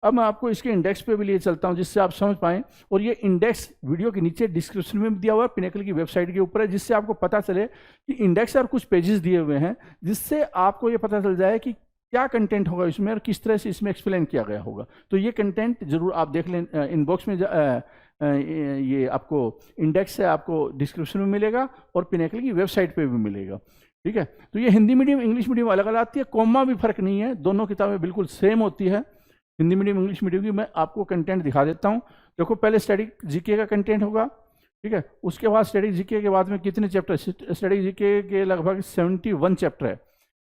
अब मैं आपको इसके इंडेक्स पे भी लिए चलता हूं जिससे आप समझ पाएं, और ये इंडेक्स वीडियो के नीचे डिस्क्रिप्शन में भी दिया हुआ है, पिनेकल की वेबसाइट के ऊपर है, जिससे आपको पता चले कि इंडेक्स और कुछ पेजेस दिए हुए हैं जिससे आपको ये पता चल जाए कि क्या कंटेंट होगा इसमें और किस तरह से इसमें एक्सप्लेन किया गया होगा। तो ये कंटेंट जरूर आप देख लें, इनबॉक्स में ये आपको इंडेक्स है, आपको डिस्क्रिप्शन में मिलेगा और पिनेकल की वेबसाइट पे भी मिलेगा। ठीक है, तो ये हिंदी मीडियम इंग्लिश मीडियम अलग अलग आती है, कॉमा भी फर्क नहीं है, दोनों किताबें बिल्कुल सेम होती है हिंदी मीडियम इंग्लिश मीडियम की। मैं आपको कंटेंट दिखा देता हूँ। देखो, पहले स्टैटिक जीके का कंटेंट होगा, ठीक है, उसके बाद स्टैटिक जीके के बाद में कितने चैप्टर, स्टैटिक जीके के लगभग 71 चैप्टर है,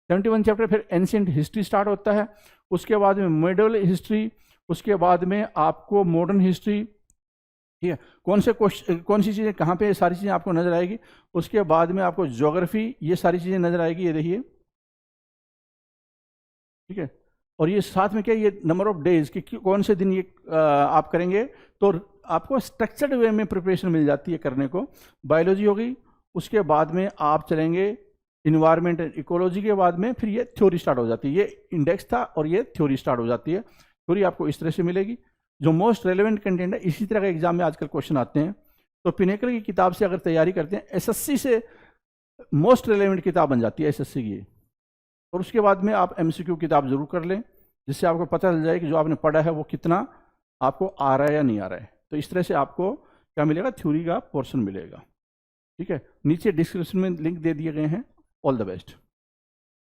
71 चैप्टर। फिर एंशिएंट हिस्ट्री स्टार्ट होता है, उसके बाद में मिडल हिस्ट्री, उसके बाद में आपको मॉडर्न हिस्ट्री, ठीक है, कौन सी चीज़ें कहाँ पे, सारी चीज़ें आपको नजर आएगी। उसके बाद में आपको ज्योग्राफी, ये सारी चीज़ें नजर आएगी, ये देखिए, ठीक है। और ये साथ में क्या, ये नंबर ऑफ डेज कि कौन से दिन ये आप करेंगे, तो आपको स्ट्रक्चर्ड वे में प्रिपरेशन मिल जाती है करने को। बायोलॉजी होगी, उसके बाद में आप चलेंगे इन्वायरमेंट एंड इकोलॉजी के बाद में फिर ये थ्योरी स्टार्ट हो जाती है। ये इंडेक्स था और ये थ्योरी स्टार्ट हो जाती है। थ्योरी आपको इस तरह से मिलेगी, जो मोस्ट रेलेवेंट कंटेंट है। इसी तरह का एग्जाम में आजकल क्वेश्चन आते हैं, तो पिनेकल की किताब से अगर तैयारी करते हैं, एसएससी से मोस्ट रेलेवेंट किताब बन जाती है एसएससी की। और उसके बाद में आप एमसीक्यू किताब जरूर कर लें, जिससे आपको पता चल जाए कि जो आपने पढ़ा है वो कितना आपको आ रहा है या नहीं आ रहा है। तो इस तरह से आपको क्या मिलेगा, थ्योरी का पोर्शन मिलेगा। ठीक है, नीचे डिस्क्रिप्शन में लिंक दे दिए गए हैं। All the best.